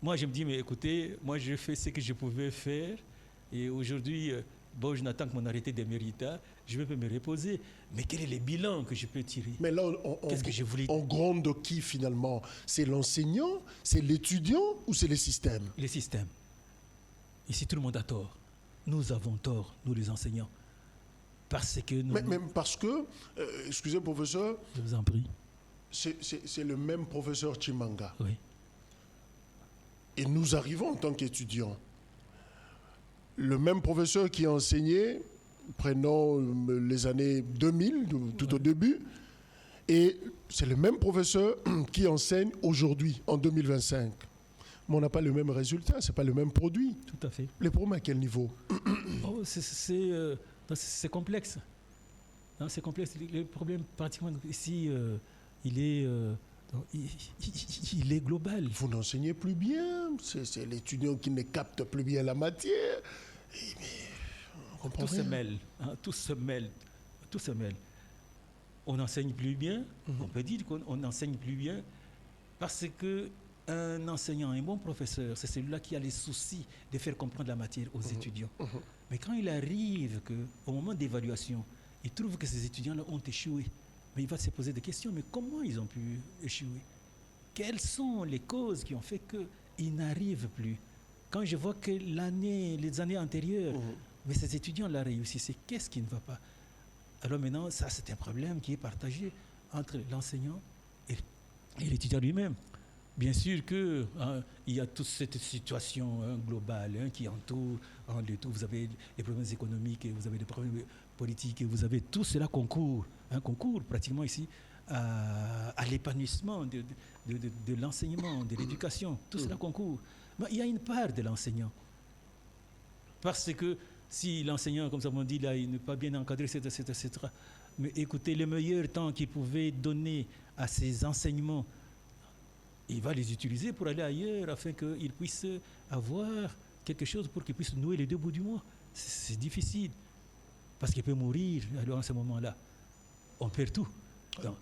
Moi, je me dis, mais écoutez, moi, je fais ce que je pouvais faire, et aujourd'hui, je n'attends que mon arrêté d'éméritat, je peux me reposer. Mais quel est le bilan que je peux tirer? Mais là, qu'est-ce que je voulais? On gronde qui finalement? C'est l'enseignant, c'est l'étudiant ou c'est le système? Le système. Ici, tout le monde a tort. Nous avons tort, nous les enseignants. Parce que nous... Même parce que, excusez professeur, je vous en prie. C'est le même professeur Chimanga. Oui. Et nous arrivons en tant qu'étudiants. Le même professeur qui a enseigné, prenons les années 2000, tout au début, et c'est le même professeur qui enseigne aujourd'hui, en 2025. Mais on n'a pas le même résultat, ce n'est pas le même produit. Tout à fait. Les problèmes à quel niveau? C'est complexe. Non, c'est complexe. Le problème, pratiquement, ici, il est global. Vous n'enseignez plus bien, c'est l'étudiant qui ne capte plus bien la matière. Tout se mêle, hein, tout se mêle. On n'enseigne plus bien, on peut dire qu'on n'enseigne plus bien parce qu'un enseignant, un bon professeur, c'est celui-là qui a les soucis de faire comprendre la matière aux étudiants. Mais quand il arrive qu'au moment d'évaluation, il trouve que ces étudiants-là ont échoué, mais il va se poser des questions, mais comment ils ont pu échouer? Quelles sont les causes qui ont fait qu'ils n'arrivent plus? Quand je vois que les années antérieures, mais ces étudiants-là réussissaient, qu'est-ce qui ne va pas? Alors maintenant, ça c'est un problème qui est partagé entre l'enseignant et l'étudiant lui-même. bien sûr que il y a toute cette situation globale qui entoure le tout. Vous avez les problèmes économiques, et vous avez les problèmes politiques, et vous avez tout cela concourt pratiquement ici à l'épanouissement de l'enseignement, de l'éducation. Tout cela concourt. Mais il y a une part de l'enseignant. Parce que si l'enseignant, comme ça on dit, là, il n'est pas bien encadré, etc. Mais écoutez, le meilleur temps qu'il pouvait donner à ces enseignements, il va les utiliser pour aller ailleurs afin qu'il puisse avoir quelque chose pour qu'il puisse nouer les deux bouts du mois. C'est difficile. Parce qu'il peut mourir à ce moment-là. On perd tout. Donc,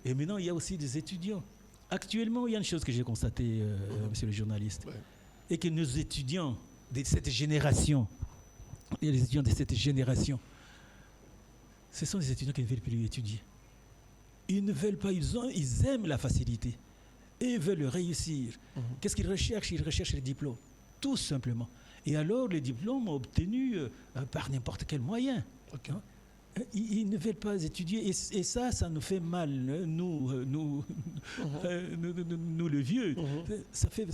et maintenant, il y a aussi des étudiants. Actuellement, il y a une chose que j'ai constatée, monsieur le journaliste, et que nos étudiants de cette génération, et les étudiants de cette génération, ce sont des étudiants qui ne veulent plus étudier. Ils ne veulent pas, ils aiment la facilité. Et veulent réussir. Qu'est-ce qu'ils recherchent? Ils recherchent les diplômes, tout simplement. Et alors, les diplômes obtenus par n'importe quel moyen. Okay. Ils ne veulent pas étudier. Et ça nous fait mal, nous le vieux. Ça fait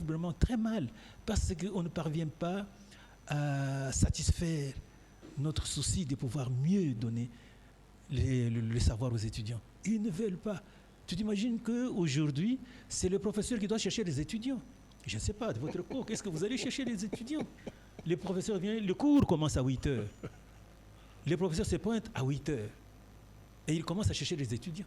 vraiment très mal. Parce qu'on ne parvient pas à satisfaire notre souci de pouvoir mieux donner le savoir aux étudiants. Ils ne veulent pas. Tu t'imagines qu'aujourd'hui, c'est le professeur qui doit chercher les étudiants. Je ne sais pas, de votre cours, qu'est-ce que vous allez chercher les étudiants? Le professeur vient, le cours commence à 8 heures. Le professeur se pointe à 8 heures. Et il commence à chercher les étudiants.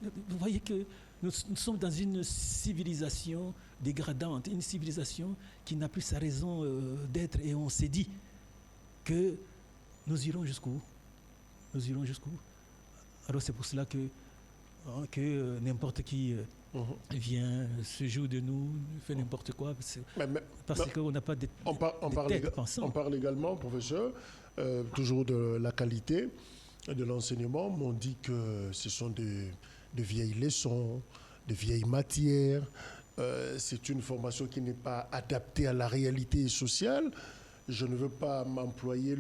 Vous voyez que nous sommes dans une civilisation dégradante, une civilisation qui n'a plus sa raison d'être. Et on s'est dit que nous irons jusqu'où? Nous irons jusqu'où? Alors c'est pour cela que n'importe qui vient, se joue de nous, fait n'importe quoi, parce qu'on n'a pas de tête pensante. On parle également, professeur, toujours de la qualité de l'enseignement. On dit que ce sont de vieilles leçons, de vieilles matières. C'est une formation qui n'est pas adaptée à la réalité sociale. Je ne veux pas m'employer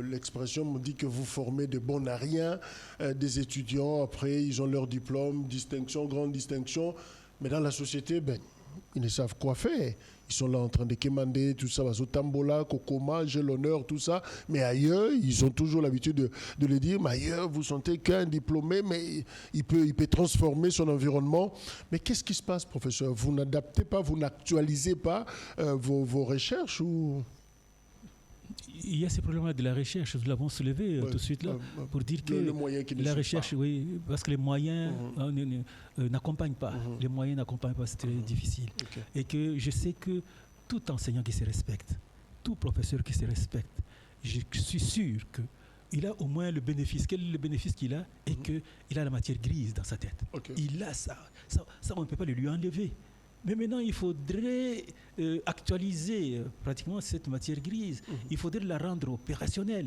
l'expression, on me dit que vous formez de bons à rien des étudiants, après ils ont leur diplôme, distinction, grande distinction, mais dans la société, ils ne savent quoi faire. Ils sont là en train de quémander, tout ça, Tambola, Kokoma, j'ai l'honneur, tout ça, mais ailleurs, ils ont toujours l'habitude de le dire, mais ailleurs, vous sentez qu'un diplômé, mais il peut transformer son environnement. Mais qu'est-ce qui se passe, professeur? Vous n'adaptez pas, vous n'actualisez pas vos recherches ou... Il y a ces problèmes de la recherche, nous l'avons soulevé tout de suite là, pour dire que la recherche, pas. Oui, parce que les moyens n'accompagnent pas. Les moyens n'accompagnent pas, c'est très difficile. Okay. Et que je sais que tout enseignant qui se respecte, tout professeur qui se respecte, je suis sûr qu'il a au moins le bénéfice. Quel est le bénéfice qu'il a? Et qu'il a la matière grise dans sa tête. Okay. Il a ça. Ça, on ne peut pas le lui enlever. Mais maintenant, il faudrait actualiser pratiquement cette matière grise. Il faudrait la rendre opérationnelle.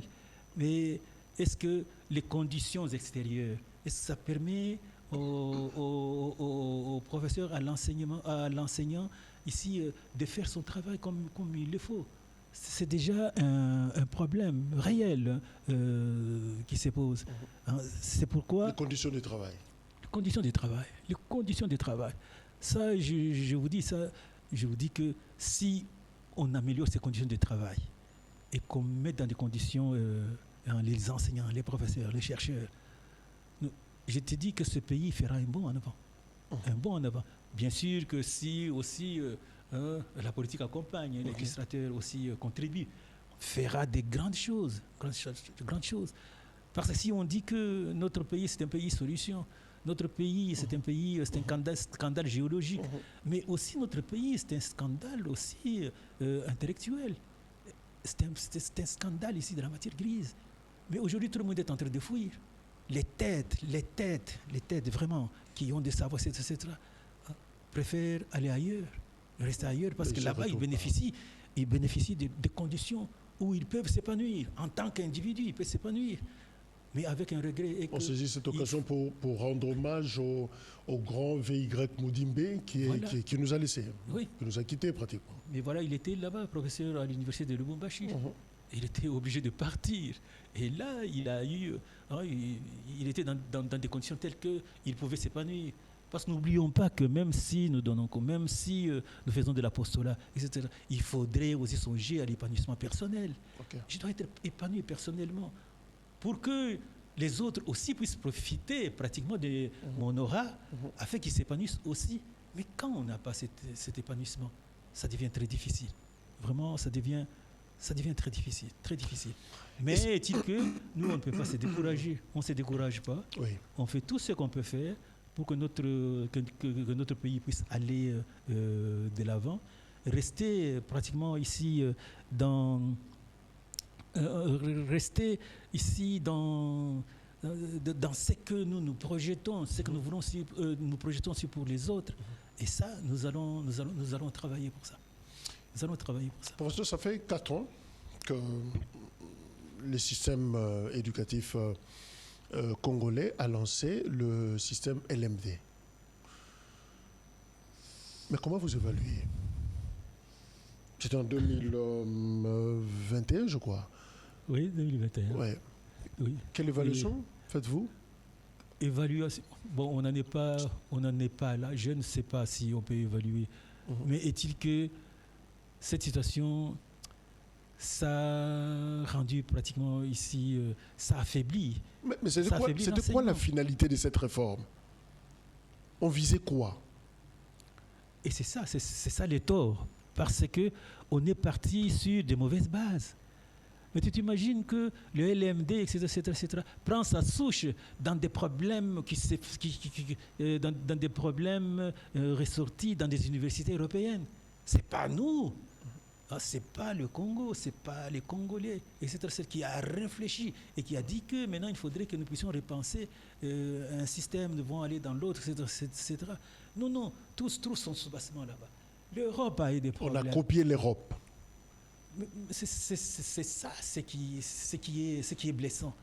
Mais est-ce que les conditions extérieures, est-ce que ça permet au professeur, à l'enseignant ici de faire son travail comme il le faut? C'est déjà un problème réel qui se pose. C'est pourquoi... Les conditions de travail. Les conditions de travail. Ça, je vous dis que si on améliore ces conditions de travail et qu'on met dans des conditions les enseignants, les professeurs, les chercheurs, je te dis que ce pays fera un bond en avant. Un bond en avant. Bien sûr que si aussi la politique accompagne, les législateurs aussi contribuent, on fera des grandes choses. Parce que si on dit que notre pays, c'est un pays solution, notre pays, c'est un pays, c'est un scandale géologique, mais aussi notre pays, c'est un scandale aussi intellectuel. C'est un scandale ici de la matière grise. Mais aujourd'hui, tout le monde est en train de fuir. Les têtes vraiment, qui ont des savoirs, etc., préfèrent aller ailleurs, rester ailleurs, parce que là-bas, ils bénéficient de conditions où ils peuvent s'épanouir. En tant qu'individu, ils peuvent s'épanouir. Mais avec un regret. On saisit cette occasion pour rendre hommage au grand VY Moudimbe qui nous a laissés, qui nous a quittés pratiquement. Mais voilà, il était là-bas, professeur à l'université de Lubumbashi. Il était obligé de partir. Et là, il était dans des conditions telles qu'il pouvait s'épanouir. Parce que n'oublions pas que même si nous donnons, même si nous faisons de l'apostolat, etc., il faudrait aussi songer à l'épanouissement personnel. Ok. Je dois être épanoui personnellement pour que les autres aussi puissent profiter pratiquement de mon aura afin qu'ils s'épanouissent aussi. Mais quand on n'a pas cet épanouissement, ça devient très difficile. Vraiment, ça devient très difficile, très difficile. Mais est-il que nous, on ne peut pas se décourager. On ne se décourage pas. Oui. On fait tout ce qu'on peut faire pour que notre pays puisse aller de l'avant. Rester pratiquement ici rester ici dans ce que nous projetons, ce que nous voulons nous projetons aussi pour les autres. Et ça, nous allons travailler pour ça. Nous allons travailler pour ça. Professeur, ça fait 4 ans que le système éducatif congolais a lancé le système LMD. Mais comment vous évaluez? C'était en 2021, je crois. Oui, 2021. Ouais. Oui. Quelle évaluation faites-vous? Évaluation. Bon, on n'en est pas là. Je ne sais pas si on peut évaluer. Mais est-il que cette situation, ça a rendu pratiquement ici, ça affaiblit. Mais c'était quoi la finalité de cette réforme? On visait quoi? Et c'est ça les torts. Parce qu'on est parti sur de mauvaises bases. Mais tu t'imagines que le LMD, etc., prend sa souche dans des problèmes dans des problèmes ressortis dans des universités européennes. C'est pas nous, c'est pas le Congo, c'est pas les Congolais, etc., qui a réfléchi et qui a dit que maintenant il faudrait que nous puissions repenser un système, nous devons aller dans l'autre, etc. Non, tous sont sous-bassement là-bas. L'Europe a eu des problèmes. On a copié l'Europe. C'est ça ce qui est blessant.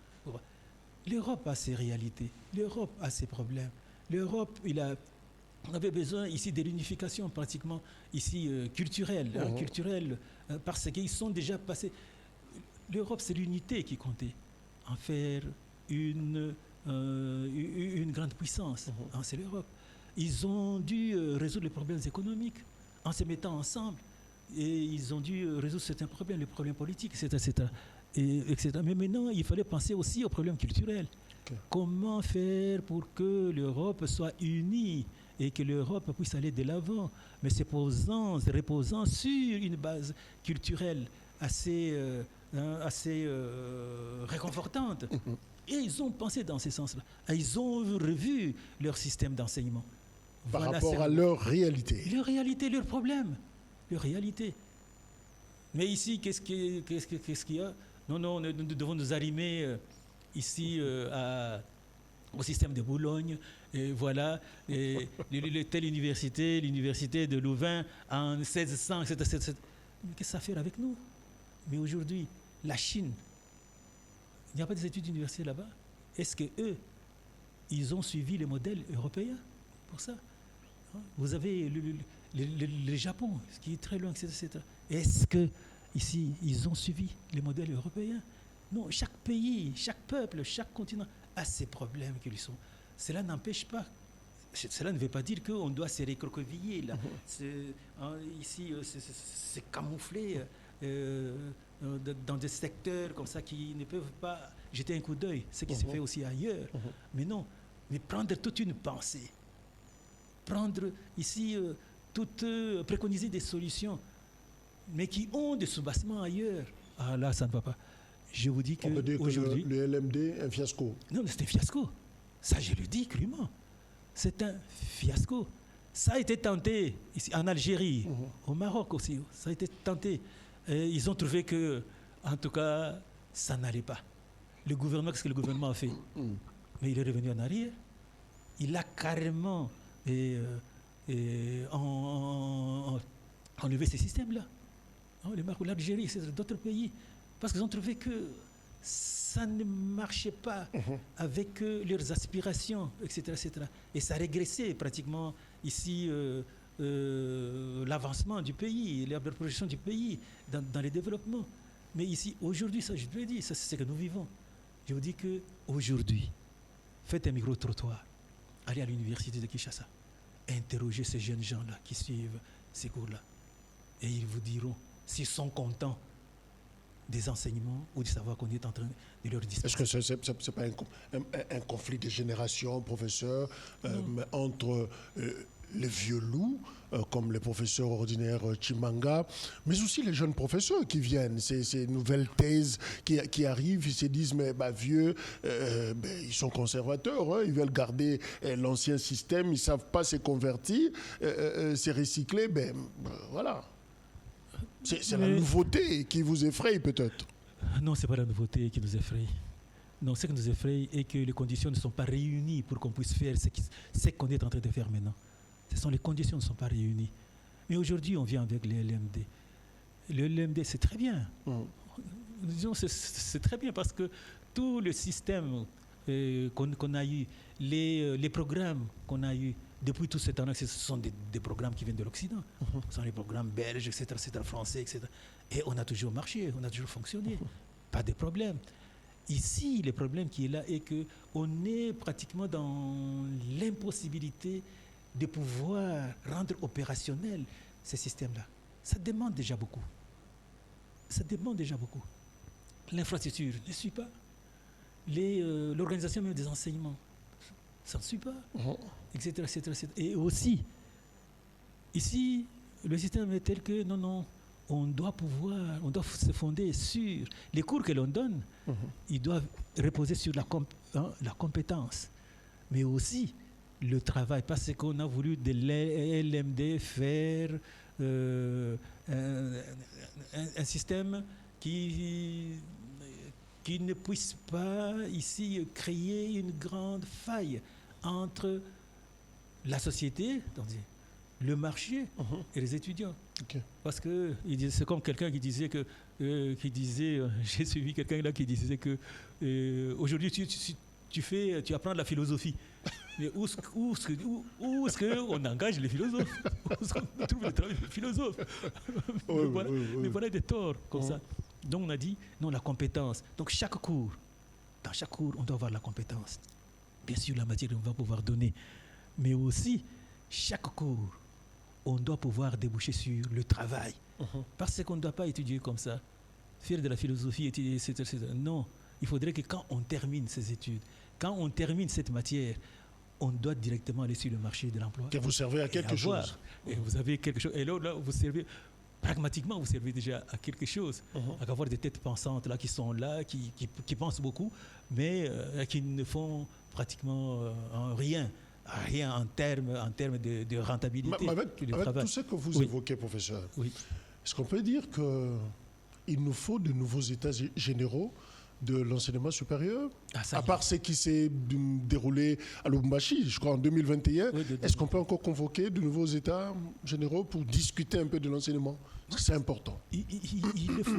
L'Europe a ses réalités, l'Europe a ses problèmes. L'Europe, on avait besoin ici de l'unification pratiquement ici culturelle, parce qu'ils sont déjà passés. L'Europe, c'est l'unité qui comptait, en faire une grande puissance. C'est l'Europe. Ils ont dû résoudre les problèmes économiques en se mettant ensemble. Et ils ont dû résoudre certains problèmes, les problèmes politiques, etc. Mais maintenant, il fallait penser aussi aux problèmes culturels. Okay. Comment faire pour que l'Europe soit unie et que l'Europe puisse aller de l'avant, mais reposant sur une base culturelle assez réconfortante. Et ils ont pensé dans ce sens-là. Ils ont revu leur système d'enseignement. Par rapport à leur réalité. Leur réalité, leurs problèmes. Leur réalité. Mais ici, qu'est-ce qu'il y a? Non, nous devons nous arrimer ici au système de Boulogne. Et voilà, telle université, l'université de Louvain en 1600, etc. Mais qu'est-ce que ça fait avec nous? Mais aujourd'hui, la Chine, il n'y a pas des études universitaires là-bas. Est-ce qu'eux, ils ont suivi les modèles européens pour ça? Vous avez le Japon, ce qui est très loin, etc. Est-ce que ici, ils ont suivi les modèles européens? Non, chaque pays, chaque peuple, chaque continent a ses problèmes qui lui sont. Cela n'empêche pas. Cela ne veut pas dire qu'on doit se récroqueviller. Là. Ici, c'est camouflé dans des secteurs comme ça qui ne peuvent pas jeter un coup d'œil, ce qui se fait aussi ailleurs. Mais non, mais prendre toute une pensée. Prendre ici, préconiser des solutions, mais qui ont des soubassements ailleurs. Ah là, ça ne va pas. Je vous dis qu'aujourd'hui... Le LMD est un fiasco. Non, c'est un fiasco. Ça, je le dis crûment. C'est un fiasco. Ça a été tenté ici en Algérie, au Maroc aussi. Ça a été tenté. Et ils ont trouvé que, en tout cas, ça n'allait pas. Le gouvernement, qu'est-ce que le gouvernement a fait? Mais il est revenu en arrière. Il a carrément enlevé ces systèmes-là. Le Maroc, l'Algérie, d'autres pays. Parce qu'ils ont trouvé que ça ne marchait pas avec leurs aspirations, etc. Et ça régressait pratiquement ici l'avancement du pays, la projection du pays dans les développements. Mais ici, aujourd'hui, ça, je te le dis, ça c'est ce que nous vivons. Je vous dis qu'aujourd'hui, faites un micro-trottoir. allez à l'université de Kinshasa, interrogez ces jeunes gens-là qui suivent ces cours-là. Et ils vous diront s'ils sont contents des enseignements ou du savoir qu'on est en train de leur dispenser. Est-ce que ce n'est pas un conflit de génération, professeur, entre les vieux loups, comme les professeurs ordinaires Chimanga, mais aussi les jeunes professeurs qui viennent, ces nouvelles thèses qui arrivent, ils se disent, mais vieux, ils sont conservateurs, ils veulent garder l'ancien système, ils ne savent pas se convertir, se recycler, voilà. C'est la nouveauté qui vous effraie peut-être. Non, ce n'est pas la nouveauté qui nous effraie. Non, ce qui nous effraie est que les conditions ne sont pas réunies pour qu'on puisse faire ce qu'on est en train de faire maintenant. Ce sont les conditions qui ne sont pas réunies. Mais aujourd'hui, on vient avec le LMD. Le LMD, c'est très bien. Disons, c'est très bien parce que tout le système qu'on a eu, les programmes qu'on a eu depuis tout ce temps-là, ce sont des programmes qui viennent de l'Occident. Ce sont les programmes belges, etc., français, etc. Et on a toujours marché, on a toujours fonctionné. Pas de problème. Ici, le problème qui est là est qu'on est pratiquement dans l'impossibilité de pouvoir rendre opérationnel ces systèmes-là. Ça demande déjà beaucoup. Ça demande déjà beaucoup. L'infrastructure ne suit pas. L'organisation même des enseignements, ça ne suit pas, etc., etc., etc. Et aussi, ici, le système est tel que, on doit se fonder sur les cours que l'on donne, ils doivent reposer sur la compétence, mais aussi le travail, parce qu'on a voulu de l'LMD faire un système qui ne puisse pas ici créer une grande faille entre la société, le marché et les étudiants. Okay. Parce que c'est comme quelqu'un qui disait j'ai suivi quelqu'un là qui disait que aujourd'hui tu apprends la philosophie. Mais où est-ce qu'on engage les philosophes? Où est-ce qu'on trouve le travail de philosophe? Mais voilà des torts comme ça. Donc on a dit, non, la compétence. Donc dans chaque cours, on doit avoir la compétence. Bien sûr, la matière, on va pouvoir donner. Mais aussi, chaque cours, on doit pouvoir déboucher sur le travail. Parce qu'on ne doit pas étudier comme ça, faire de la philosophie, étudier, etc. Non, il faudrait que quand on termine ces études, quand on termine cette matière, on doit directement aller sur le marché de l'emploi. Que vous servez à quelque chose. Et vous avez quelque chose. Et là vous servez, pragmatiquement, vous servez déjà à quelque chose. À avoir des têtes pensantes là, qui sont là, qui pensent beaucoup, mais qui ne font pratiquement rien en termes de rentabilité. Avec tout ce que vous évoquez, professeur, est-ce qu'on peut dire qu'il nous faut de nouveaux états généraux de l'enseignement supérieur, à part ce qui s'est déroulé à Lubumbashi, je crois en 2021, est-ce qu'on peut encore convoquer de nouveaux états généraux pour discuter un peu de l'enseignement? Parce que c'est important. Il le faut.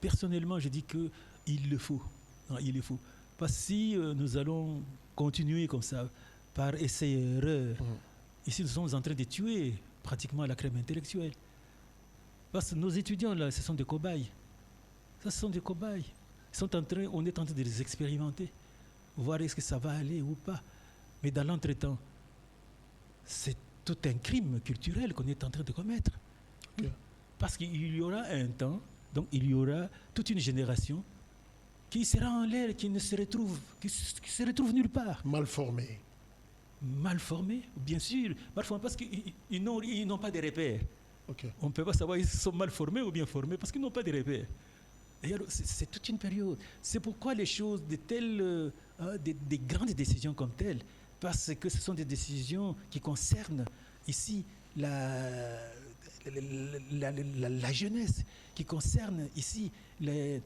Personnellement, je dis qu'il le faut. Non, il le faut. Parce que si nous allons continuer comme ça, par essai-erreur, ici nous sommes en train de tuer pratiquement la crème intellectuelle. Parce que nos étudiants, là, ce sont des cobayes. Ça, ce sont des cobayes. On est en train de les expérimenter, voir est-ce que ça va aller ou pas. Mais dans l'entretemps, c'est tout un crime culturel qu'on est en train de commettre. Okay. Parce qu'il y aura un temps, donc il y aura toute une génération qui sera en l'air, qui se retrouve nulle part. Mal formés. Mal formés, bien sûr. Mal formés parce qu'ils n'ont pas de repères. Okay. On ne peut pas savoir s'ils sont mal formés ou bien formés parce qu'ils n'ont pas de repères. C'est toute une période. C'est pourquoi les choses des grandes décisions comme telles, parce que ce sont des décisions qui concernent ici la jeunesse, qui concernent ici le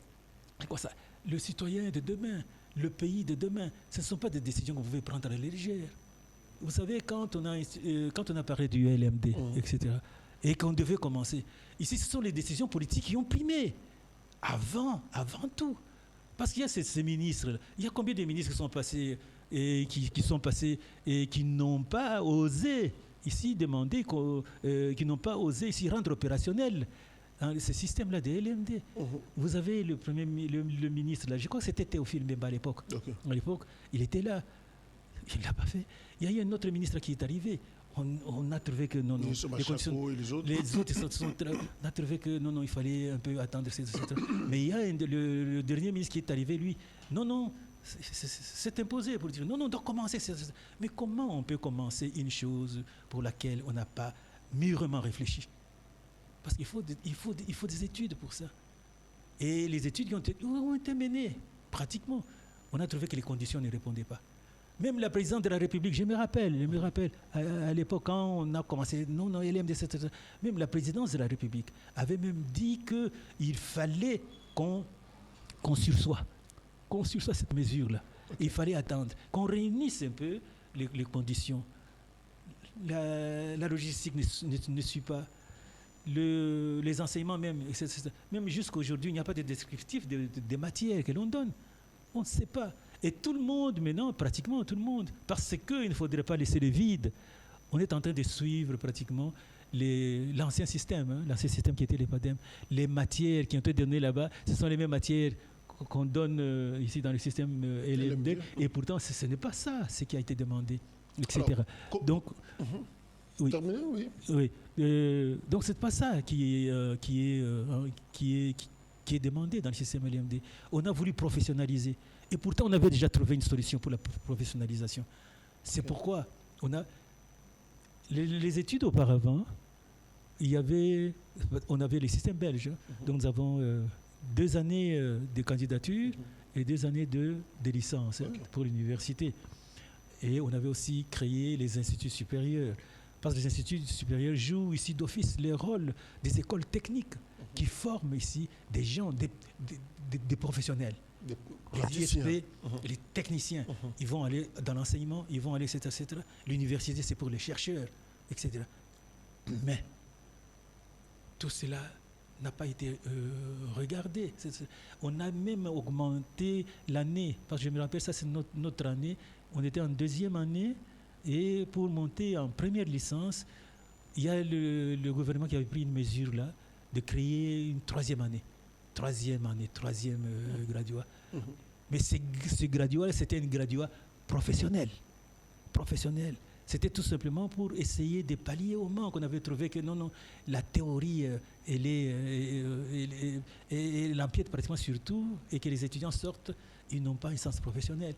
citoyen de demain, le pays de demain. Ce ne sont pas des décisions que vous pouvez prendre à la légère. Vous savez, quand on a parlé du LMD, etc., et qu'on devait commencer, ici, ce sont les décisions politiques qui ont primé. Avant tout. Parce qu'il y a ces ministres. Il y a combien de ministres qui sont passés et qui n'ont pas osé ici demander, qui n'ont pas osé ici rendre opérationnel ce système-là de LMD. Vous avez le ministre là, je crois que c'était Théophile Mbemba à l'époque. Okay. À l'époque, il était là. Il ne l'a pas fait. Il y a eu un autre ministre qui est arrivé. On a trouvé que non, les conditions, les autres on a trouvé que non, il fallait un peu attendre, etc. Mais il y a le dernier ministre qui est arrivé, lui, non, c'est imposé pour dire non, donc commencer. Mais comment on peut commencer une chose pour laquelle on n'a pas mûrement réfléchi? Parce qu'il faut des études pour ça. Et les études ont été menées, pratiquement. On a trouvé que les conditions ne répondaient pas. Même la présidente de la République, je me rappelle, à l'époque, quand on a commencé, non, LMD, etc., même la présidence de la République avait même dit qu'il fallait qu'on sursoit cette mesure-là. Okay. Il fallait attendre, qu'on réunisse un peu les conditions. La logistique ne suit pas. Les enseignements même, etc. Même jusqu'à aujourd'hui, il n'y a pas de descriptif des matières que l'on donne. On ne sait pas. Et tout le monde, maintenant, pratiquement tout le monde, parce qu'il ne faudrait pas laisser le vide, on est en train de suivre pratiquement l'ancien système qui était les PADEM. Les matières qui ont été données là-bas, ce sont les mêmes matières qu'on donne ici dans le système LMD, et pourtant ce n'est pas ça ce qui a été demandé, etc. Alors, donc, oui. Terminé, oui. Donc c'est pas ça qui est demandé dans le système LMD. On a voulu professionnaliser. Et pourtant, on avait déjà trouvé une solution pour la professionnalisation. C'est pourquoi on a les études auparavant, on avait les systèmes belges. Donc nous avons 2 années de candidature et 2 années de licence pour l'université. Et on avait aussi créé les instituts supérieurs. Parce que les instituts supérieurs jouent ici d'office le rôle des écoles techniques qui forment ici des gens, des professionnels. Les ISP, les techniciens, ils vont aller dans l'enseignement, ils vont aller, etc. L'université, c'est pour les chercheurs, etc. Mais tout cela n'a pas été regardé. On a même augmenté l'année, parce que je me rappelle, ça c'est notre année, on était en 2e année, et pour monter en première licence, il y a le gouvernement qui avait pris une mesure là, de créer une 3e année. 3e graduat. Mais ce graduat, c'était un graduat professionnel. C'était tout simplement pour essayer de pallier au manque. On avait trouvé que non, la théorie, elle l'empiète pratiquement sur tout, et que les étudiants sortent, ils n'ont pas un sens professionnel.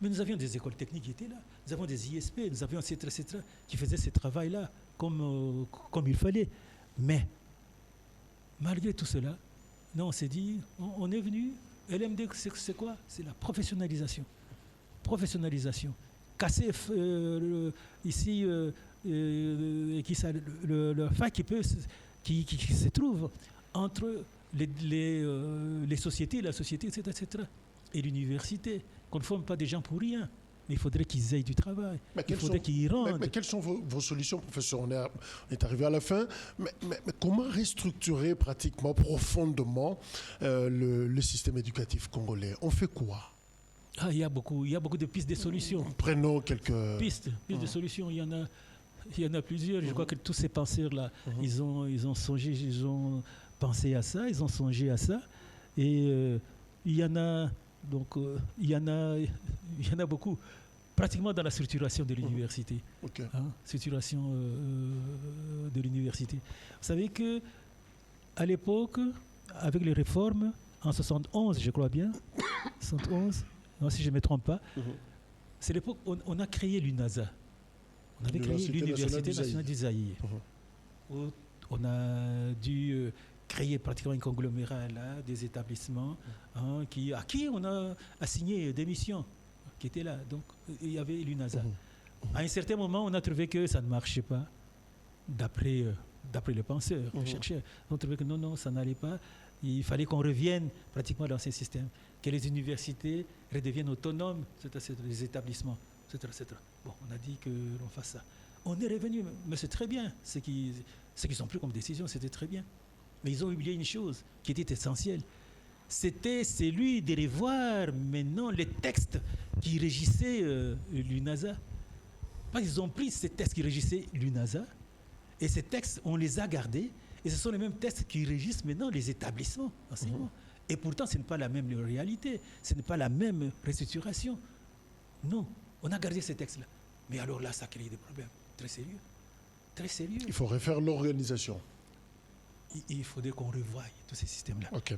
Mais nous avions des écoles techniques qui étaient là, nous avions des ISP, nous avions etc. qui faisaient ce travail-là comme il fallait. Mais, malgré tout cela, non, on s'est dit, on est venu, LMD, c'est quoi? C'est la professionnalisation. Casser ici, le faille qui se trouve entre les sociétés, la société, etc., et l'université, qu'on ne forme pas des gens pour rien. Mais il faudrait qu'ils aient du travail. Il faudrait qu'ils rendent. Mais quelles sont vos solutions, professeur? On est arrivé à la fin. Mais comment restructurer pratiquement, profondément le système éducatif congolais? On fait quoi? Il y a beaucoup de pistes de solutions. Prenons quelques pistes de solutions. Il y en a plusieurs. Je crois que tous ces penseurs-là, ils ont songé, ils ont pensé à ça, ils ont songé à ça. Et il y en a. Donc, il y en a beaucoup, pratiquement dans la structuration de l'université. Structuration de l'université. Vous savez qu'à l'époque, avec les réformes, en 71, je crois bien, 71, non, si je ne me trompe pas, c'est l'époque où on a créé l'UNASA. On avait créé l'Université nationale du Zaïre. Où on a dû créer pratiquement un conglomérat là, des établissements à qui on a assigné des missions qui étaient là. Donc, il y avait l'UNASA. À un certain moment, on a trouvé que ça ne marchait pas, d'après les penseurs, les chercheurs. On a trouvé que non, ça n'allait pas. Il fallait qu'on revienne pratiquement dans ces systèmes, que les universités redeviennent autonomes, les établissements, etc. Bon, on a dit que l'on fasse ça. On est revenu, mais c'est très bien. Ce qu'ils ont pris comme décision, c'était très bien. Mais ils ont oublié une chose qui était essentielle. C'était celui de revoir maintenant les textes qui régissaient l'UNASA. Ils ont pris ces textes qui régissaient l'UNASA, et ces textes, on les a gardés, et ce sont les mêmes textes qui régissent maintenant les établissements d'enseignement. Et pourtant, ce n'est pas la même réalité, ce n'est pas la même restructuration. Non, On a gardé ces textes-là. Mais alors là, ça crée des problèmes très sérieux. Très sérieux. Il faut refaire l'organisation. Il faudrait qu'on revoie tous ces systèmes-là. OK.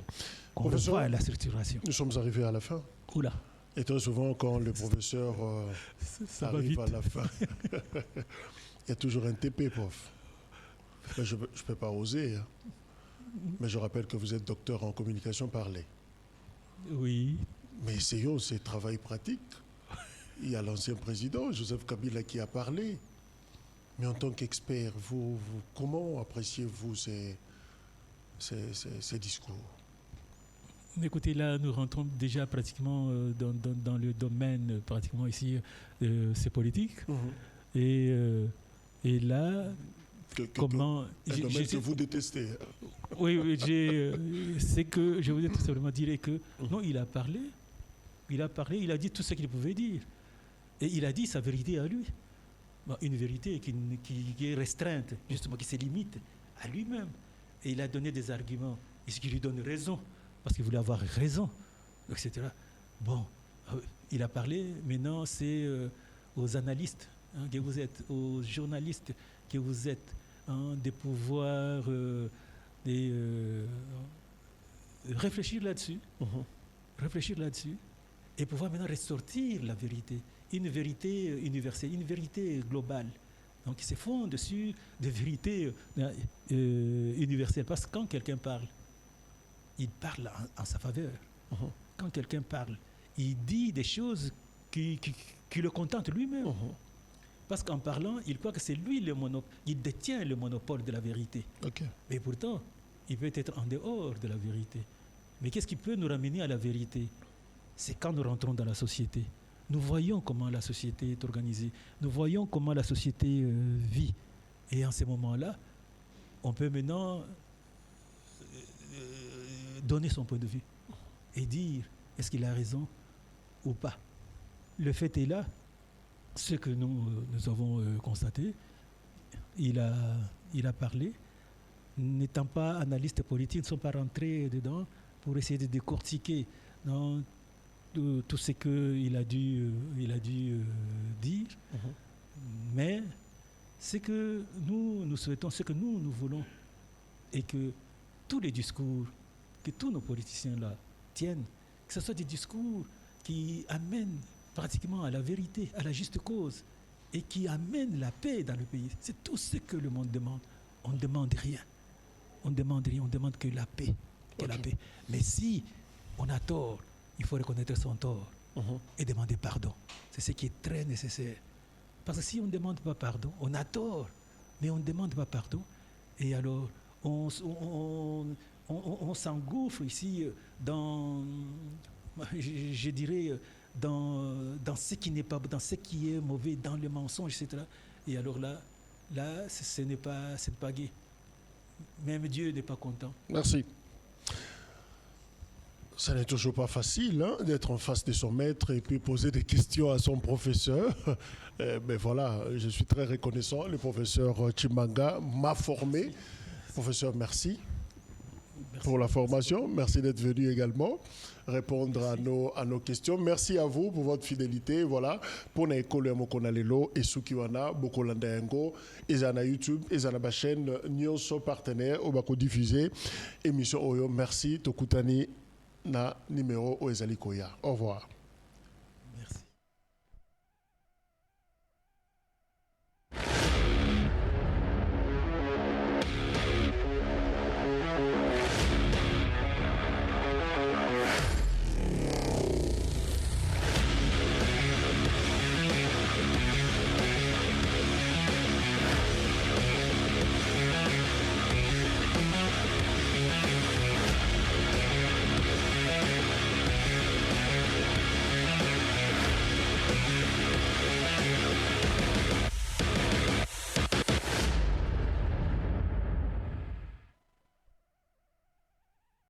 Qu'on revoie la structuration. Nous sommes arrivés à la fin. Oula. Et très souvent, quand le professeur ça va arrive vite. à la fin, il y a toujours un TP, prof. Mais je ne peux pas oser. Hein. Mais je rappelle que vous êtes docteur en communication parlée. Oui. Mais essayons, c'est travail pratique. Il y a l'ancien président, Joseph Kabila, qui a parlé. Mais en tant qu'expert, vous, comment appréciez-vous ces discours? Écoutez, là, nous rentrons déjà pratiquement dans le domaine, pratiquement ici, c'est politique. Et là, comment... Un domaine que vous détestez. Oui, c'est que je voudrais tout simplement dire que non, il a parlé, il a dit tout ce qu'il pouvait dire. Et il a dit sa vérité à lui. Bon, une vérité qui est restreinte, justement, qui se limite à lui-même. Et il a donné des arguments, et ce qui lui donne raison, parce qu'il voulait avoir raison, etc. Bon, il a parlé, maintenant c'est aux analystes que vous êtes, aux journalistes que vous êtes, de pouvoir réfléchir là-dessus, et pouvoir maintenant ressortir la vérité, une vérité universelle, une vérité globale. Donc, il se fonde sur des vérités universelles. Parce que quand quelqu'un parle, il parle en sa faveur. Quand quelqu'un parle, il dit des choses qui le contentent lui-même. Parce qu'en parlant, il croit que c'est lui il détient le monopole de la vérité. Okay. Mais pourtant, il peut être en dehors de la vérité. Mais qu'est-ce qui peut nous ramener à la vérité? C'est quand nous rentrons dans la société. Nous voyons comment la société est organisée. Nous voyons comment la société vit. Et en ces moments-là, on peut maintenant donner son point de vue et dire est-ce qu'il a raison ou pas. Le fait est là, ce que nous avons constaté, il a parlé. N'étant pas analyste politique, ne sont pas rentrés dedans pour essayer de décortiquer tout ce qu'il a dû dire. Mais ce que nous souhaitons, ce que nous voulons, et que tous les discours que tous nos politiciens là tiennent, que ce soit des discours qui amènent pratiquement à la vérité, à la juste cause, et qui amènent la paix dans le pays. C'est tout ce que le monde demande. On ne demande rien. On demande que la paix. La paix. Mais si on a tort, il faut reconnaître son tort et demander pardon. C'est ce qui est très nécessaire. Parce que si on ne demande pas pardon, on a tort, mais on ne demande pas pardon, et alors on s'engouffre ici dans, je dirais, dans ce qui n'est pas, dans ce qui est mauvais, dans le mensonge, etc. Et alors là, ce n'est pas gai. Même Dieu n'est pas content. Merci. Ça n'est toujours pas facile d'être en face de son maître et puis poser des questions à son professeur. Mais voilà, je suis très reconnaissant. Le professeur Chimanga m'a formé. Professeur, merci pour la formation. Merci d'être venu également répondre à nos questions. Merci à vous pour votre fidélité. Voilà, pour na école mokonalelo et sukiwana bokolanda yango ezana YouTube ezana ba chaîne nyonso partenaire au bako diffuser émission oyo. Merci tokutani na numéro oezali koya. Au revoir.